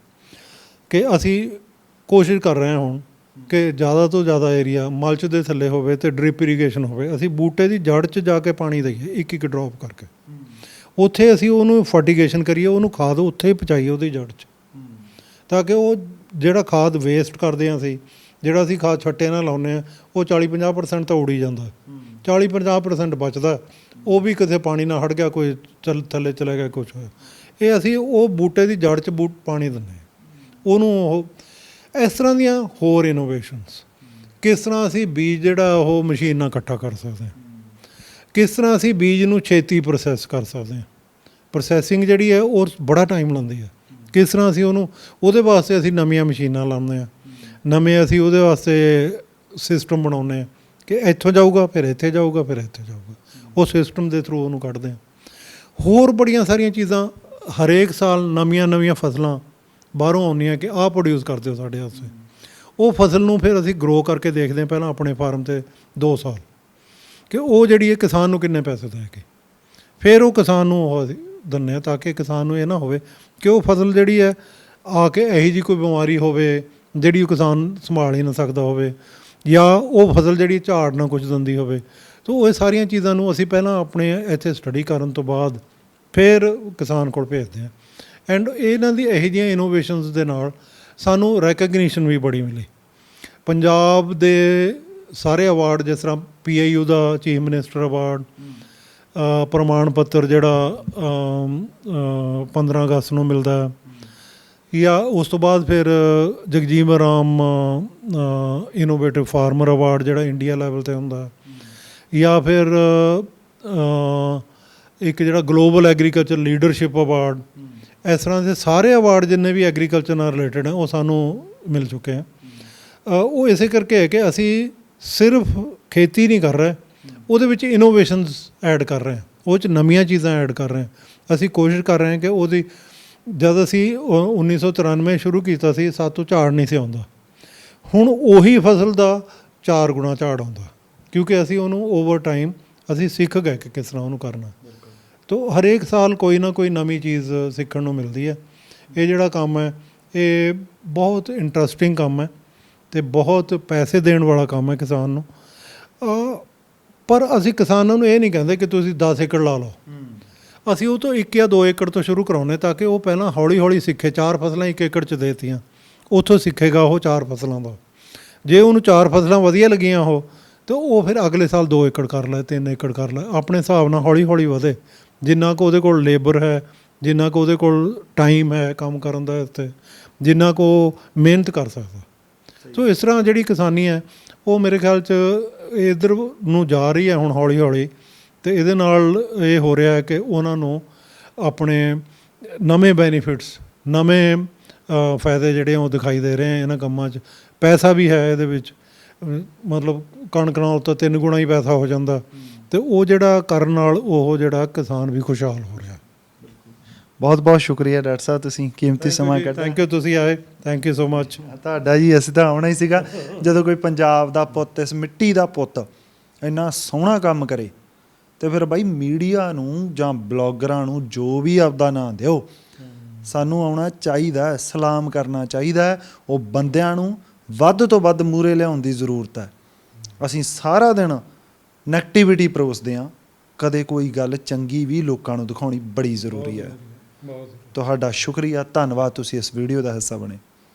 ਕਿ ਅਸੀਂ ਕੋਸ਼ਿਸ਼ ਕਰ ਰਹੇ ਹਾਂ ਹੁਣ ਕਿ ਜ਼ਿਆਦਾ ਤੋਂ ਜ਼ਿਆਦਾ ਏਰੀਆ ਮਲਚ ਦੇ ਥੱਲੇ ਹੋਵੇ ਅਤੇ ਡਰਿਪ ਇਰੀਗੇਸ਼ਨ ਹੋਵੇ। ਅਸੀਂ ਬੂਟੇ ਦੀ ਜੜ੍ਹ 'ਚ ਜਾ ਕੇ ਪਾਣੀ ਦਈਏ ਇੱਕ ਡਰੋਪ ਕਰਕੇ, ਉੱਥੇ ਅਸੀਂ ਉਹਨੂੰ ਫਰਟੀਗੇਸ਼ਨ ਕਰੀਏ, ਉਹਨੂੰ ਖਾਦ ਉੱਥੇ ਹੀ ਪਹੁੰਚਾਈਏ ਉਹਦੀ ਜੜ੍ਹ 'ਚ, ਤਾਂ ਕਿ ਉਹ ਜਿਹੜਾ ਖਾਦ ਵੇਸਟ ਕਰਦੇ ਹਾਂ ਅਸੀਂ, ਜਿਹੜਾ ਅਸੀਂ ਖਾਦ ਛੱਟੇ ਨਾਲ ਲਾਉਂਦੇ ਹਾਂ, ਉਹ 40-50% ਤਾਂ ਉੜੀ ਜਾਂਦਾ, 40-50% ਬਚਦਾ, ਉਹ ਵੀ ਕਿਤੇ ਪਾਣੀ ਨਾਲ ਹਟ ਗਿਆ, ਕੋਈ ਥੱਲੇ ਚਲੇ ਗਿਆ, ਕੁਛ ਹੋਇਆ। ਇਹ ਅਸੀਂ ਉਹ ਬੂਟੇ ਦੀ ਜੜ੍ਹ 'ਚ ਪਾਣੀ ਦਿੰਦੇ ਹਾਂ ਉਹਨੂੰ। ਉਹ ਇਸ ਤਰ੍ਹਾਂ ਦੀਆਂ ਹੋਰ ਇਨੋਵੇਸ਼ਨਸ, ਕਿਸ ਤਰ੍ਹਾਂ ਅਸੀਂ ਬੀਜ ਜਿਹੜਾ ਉਹ ਮਸ਼ੀਨ ਨਾਲ ਇਕੱਠਾ ਕਰ ਸਕਦੇ ਹਾਂ, ਕਿਸ ਤਰ੍ਹਾਂ ਅਸੀਂ ਬੀਜ ਨੂੰ ਛੇਤੀ ਪ੍ਰੋਸੈਸ ਕਰ ਸਕਦੇ ਹਾਂ। ਪ੍ਰੋਸੈਸਿੰਗ ਜਿਹੜੀ ਹੈ ਉਹ ਬੜਾ ਟਾਈਮ ਲੈਂਦੀ ਹੈ। ਕਿਸ ਤਰ੍ਹਾਂ ਅਸੀਂ ਉਹਦੇ ਵਾਸਤੇ ਅਸੀਂ ਨਵੀਆਂ ਮਸ਼ੀਨਾਂ ਲਾਉਂਦੇ ਹਾਂ, ਨਵੇਂ ਅਸੀਂ ਉਹਦੇ ਵਾਸਤੇ ਸਿਸਟਮ ਬਣਾਉਂਦੇ ਹਾਂ ਕਿ ਇੱਥੋਂ ਜਾਊਗਾ, ਫਿਰ ਇੱਥੇ ਜਾਊਗਾ, ਫਿਰ ਇੱਥੇ ਜਾਊਗਾ, ਉਹ ਸਿਸਟਮ ਦੇ ਥਰੂ ਉਹਨੂੰ ਕੱਢਦੇ ਹਾਂ। ਹੋਰ ਬੜੀਆਂ ਸਾਰੀਆਂ ਚੀਜ਼ਾਂ, ਹਰੇਕ ਸਾਲ ਨਵੀਆਂ ਫਸਲਾਂ ਬਾਹਰੋਂ ਆਉਂਦੀਆਂ ਕਿ ਆਹ ਪ੍ਰੋਡਿਊਸ ਕਰ ਦਿਓ ਸਾਡੇ ਵਾਸਤੇ। ਉਹ ਫਸਲ ਨੂੰ ਫਿਰ ਅਸੀਂ ਗਰੋ ਕਰਕੇ ਦੇਖਦੇ ਹਾਂ ਪਹਿਲਾਂ ਆਪਣੇ ਫਾਰਮ 'ਤੇ 2 ਸਾਲ ਕਿ ਉਹ ਜਿਹੜੀ ਹੈ ਕਿਸਾਨ ਨੂੰ ਕਿੰਨੇ ਪੈਸੇ ਦੇ ਕੇ, ਫਿਰ ਉਹ ਕਿਸਾਨ ਨੂੰ ਉਹ ਦਿੰਦੇ ਹਾਂ, ਤਾਂ ਕਿ ਕਿਸਾਨ ਨੂੰ ਇਹ ਨਾ ਹੋਵੇ ਕਿ ਉਹ ਫਸਲ ਜਿਹੜੀ ਹੈ ਆ ਕੇ ਇਹੋ ਜਿਹੀ ਕੋਈ ਬਿਮਾਰੀ ਹੋਵੇ ਜਿਹੜੀ ਉਹ ਕਿਸਾਨ ਸੰਭਾਲ ਹੀ ਨਾ ਸਕਦਾ ਹੋਵੇ, ਜਾਂ ਉਹ ਫਸਲ ਜਿਹੜੀ ਝਾੜ ਨਾ ਕੁਛ ਦਿੰਦੀ ਹੋਵੇ। ਤਾਂ ਉਹ ਸਾਰੀਆਂ ਚੀਜ਼ਾਂ ਨੂੰ ਅਸੀਂ ਪਹਿਲਾਂ ਆਪਣੇ ਇੱਥੇ ਸਟੱਡੀ ਕਰਨ ਤੋਂ ਬਾਅਦ ਫਿਰ ਕਿਸਾਨ ਕੋਲ ਭੇਜਦੇ ਹਾਂ। ਐਂਡ ਇਹਨਾਂ ਦੀ ਇਹੋ ਜਿਹੀਆਂ ਇਨੋਵੇਸ਼ਨਸ ਦੇ ਨਾਲ ਸਾਨੂੰ ਰੈਕਗਨੀਸ਼ਨ ਵੀ ਬੜੀ ਮਿਲੀ। ਪੰਜਾਬ ਦੇ ਸਾਰੇ ਅਵਾਰਡ, ਜਿਸ ਤਰ੍ਹਾਂ PIU ਦਾ ਚੀਫ ਮਿਨਿਸਟਰ ਅਵਾਰਡ, ਪ੍ਰਮਾਣ ਪੱਤਰ ਜਿਹੜਾ 15 ਅਗਸਤ ਨੂੰ ਮਿਲਦਾ, ਜਾਂ ਉਸ ਤੋਂ ਬਾਅਦ ਫਿਰ Jagjivan Ram innovative farmer award ਜਿਹੜਾ ਇੰਡੀਆ ਲੈਵਲ 'ਤੇ ਹੁੰਦਾ, ਜਾਂ ਫਿਰ ਇੱਕ ਜਿਹੜਾ ਗਲੋਬਲ ਐਗਰੀਕਲਚਰ ਲੀਡਰਸ਼ਿਪ ਅਵਾਰਡ। ਇਸ ਤਰ੍ਹਾਂ ਦੇ ਸਾਰੇ ਅਵਾਰਡ ਜਿੰਨੇ ਵੀ ਐਗਰੀਕਲਚਰ ਨਾਲ ਰਿਲੇਟਡ ਹੈ ਉਹ ਸਾਨੂੰ ਮਿਲ ਚੁੱਕੇ ਆ। ਉਹ ਇਸੇ ਕਰਕੇ ਹੈ ਕਿ ਅਸੀਂ ਸਿਰਫ ਖੇਤੀ ਨਹੀਂ ਕਰ ਰਹੇ, ਉਹਦੇ ਵਿੱਚ ਇਨੋਵੇਸ਼ਨਸ ਐਡ ਕਰ ਰਹੇ ਹਾਂ, ਉਹ 'ਚ ਨਵੀਆਂ ਚੀਜ਼ਾਂ ਐਡ ਕਰ ਰਹੇ ਹਾਂ। ਅਸੀਂ ਕੋਸ਼ਿਸ਼ ਕਰ ਰਹੇ ਹਾਂ ਕਿ ਉਹਦੀ, ਜਦ ਅਸੀਂ 1993 ਸ਼ੁਰੂ ਕੀਤਾ ਸੀ, ਸਾਤੋਂ ਝਾੜ ਨਹੀਂ ਸੀ ਆਉਂਦਾ, ਹੁਣ ਉਹੀ ਫਸਲ ਦਾ 4 ਗੁਣਾ ਝਾੜ ਆਉਂਦਾ, ਕਿਉਂਕਿ ਅਸੀਂ ਉਹਨੂੰ ਓਵਰ ਟਾਈਮ ਅਸੀਂ ਸਿੱਖ ਗਏ ਕਿ ਕਿਸ ਤਰ੍ਹਾਂ ਉਹਨੂੰ ਕਰਨਾ। ਤਾਂ ਹਰੇਕ ਸਾਲ ਕੋਈ ਨਾ ਕੋਈ ਨਵੀਂ ਚੀਜ਼ ਸਿੱਖਣ ਨੂੰ ਮਿਲਦੀ ਹੈ। ਇਹ ਜਿਹੜਾ ਕੰਮ ਹੈ ਇਹ ਬਹੁਤ ਇੰਟਰਸਟਿੰਗ ਕੰਮ ਹੈ ਅਤੇ ਬਹੁਤ ਪੈਸੇ ਦੇਣ ਵਾਲਾ ਕੰਮ ਹੈ ਕਿਸਾਨ ਨੂੰ। ਪਰ ਅਸੀਂ ਕਿਸਾਨਾਂ ਨੂੰ ਇਹ ਨਹੀਂ ਕਹਿੰਦੇ ਕਿ ਤੁਸੀਂ 10 ਏਕੜ ਲਾ ਲਓ, ਅਸੀਂ ਉਹ ਤੋਂ 1 ਜਾਂ 2 ਏਕੜ ਤੋਂ ਸ਼ੁਰੂ ਕਰਾਉਂਦੇ ਤਾਂ ਕਿ ਉਹ ਪਹਿਲਾਂ ਹੌਲੀ ਹੌਲੀ ਸਿੱਖੇ। 4 ਫਸਲਾਂ 1 ਏਕੜ 'ਚ ਦੇਤੀਆਂ, ਉੱਥੋਂ ਸਿੱਖੇਗਾ ਉਹ 4 ਫਸਲਾਂ ਦਾ। ਜੇ ਉਹਨੂੰ 4 ਫਸਲਾਂ ਵਧੀਆ ਲੱਗੀਆਂ ਉਹ, ਤਾਂ ਉਹ ਫਿਰ ਅਗਲੇ ਸਾਲ 2 ਏਕੜ ਕਰ ਲੈ, 3 ਏਕੜ ਕਰ ਲੈ, ਆਪਣੇ ਹਿਸਾਬ ਨਾਲ ਹੌਲੀ ਹੌਲੀ ਵਧੇ। ਜਿੰਨਾ ਕੁ ਉਹਦੇ ਕੋਲ ਲੇਬਰ ਹੈ, ਜਿੰਨਾ ਕੁ ਉਹਦੇ ਕੋਲ ਟਾਈਮ ਹੈ ਕੰਮ ਕਰਨ ਦਾ ਇੱਥੇ, ਜਿੰਨਾ ਕੁ ਉਹ ਮਿਹਨਤ ਕਰ ਸਕਦਾ। ਸੋ ਇਸ ਤਰ੍ਹਾਂ ਜਿਹੜੀ ਕਿਸਾਨੀ ਹੈ ਉਹ ਮੇਰੇ ਖਿਆਲ 'ਚ ਇੱਧਰ ਨੂੰ ਜਾ ਰਹੀ ਹੈ ਹੁਣ ਹੌਲੀ ਹੌਲੀ। ਅਤੇ ਇਹਦੇ ਨਾਲ ਇਹ ਹੋ ਰਿਹਾ ਹੈ ਕਿ ਉਹਨਾਂ ਨੂੰ ਆਪਣੇ ਨਵੇਂ ਬੈਨੀਫਿਟਸ, ਨਵੇਂ ਫਾਇਦੇ ਜਿਹੜੇ ਉਹ ਦਿਖਾਈ ਦੇ ਰਹੇ ਇਹਨਾਂ ਕੰਮਾਂ 'ਚ। ਪੈਸਾ ਵੀ ਹੈ ਇਹਦੇ ਵਿੱਚ, ਮਤਲਬ ਕਣਕ ਨਾਲ ਤਾਂ 3 ਗੁਣਾ ਹੀ ਪੈਸਾ ਹੋ ਜਾਂਦਾ, ਅਤੇ ਉਹ ਜਿਹੜਾ ਕਰਨ ਨਾਲ ਉਹ ਜਿਹੜਾ ਕਿਸਾਨ ਵੀ ਖੁਸ਼ਹਾਲ ਹੋ ਰਿਹਾ। ਬਹੁਤ ਬਹੁਤ ਸ਼ੁਕਰੀਆ ਡਾਕਟਰ ਸਾਹਿਬ, ਤੁਸੀਂ ਕੀਮਤੀ ਸਮਾਂ ਕੱਢਿਆ। ਥੈਂਕ ਯੂ, ਤੁਸੀਂ ਆਏ, ਥੈਂਕ ਯੂ ਸੋ ਮੱਚ। ਤੁਹਾਡਾ ਜੀ, ਅਸੀਂ ਤਾਂ ਆਉਣਾ ਹੀ ਸੀਗਾ। ਜਦੋਂ ਕੋਈ ਪੰਜਾਬ ਦਾ ਪੁੱਤ, ਇਸ ਮਿੱਟੀ ਦਾ ਪੁੱਤ ਇੰਨਾ ਸੋਹਣਾ ਕੰਮ ਕਰੇ, ਤੇ ਫਿਰ ਬਾਈ ਮੀਡੀਆ ਨੂੰ ਜਾਂ ਬਲੌਗਰਾਂ ਨੂੰ ਜੋ ਵੀ ਆਪਦਾ ਨਾਂ ਦਿਓ, ਸਾਨੂੰ ਆਉਣਾ ਚਾਹੀਦਾ ਹੈ, ਸਲਾਮ ਕਰਨਾ ਚਾਹੀਦਾ ਹੈ। ਉਹ ਬੰਦਿਆਂ ਨੂੰ ਵੱਧ ਤੋਂ ਵੱਧ ਮੂਹਰੇ ਲਿਆਉਣ ਦੀ ਜ਼ਰੂਰਤ ਹੈ। ਅਸੀਂ ਸਾਰਾ ਦਿਨ ਨੈਗੇਟਿਵਿਟੀ ਪਰੋਸਦੇ ਹਾਂ, ਕਦੇ ਕੋਈ ਗੱਲ ਚੰਗੀ ਵੀ ਲੋਕਾਂ ਨੂੰ ਦਿਖਾਉਣੀ ਬੜੀ ਜ਼ਰੂਰੀ ਹੈ। ਤੁਹਾਡਾ ਸ਼ੁਕਰੀਆ, ਧੰਨਵਾਦ, ਤੁਸੀਂ ਇਸ ਵੀਡੀਓ ਦਾ ਹਿੱਸਾ ਬਣੇ।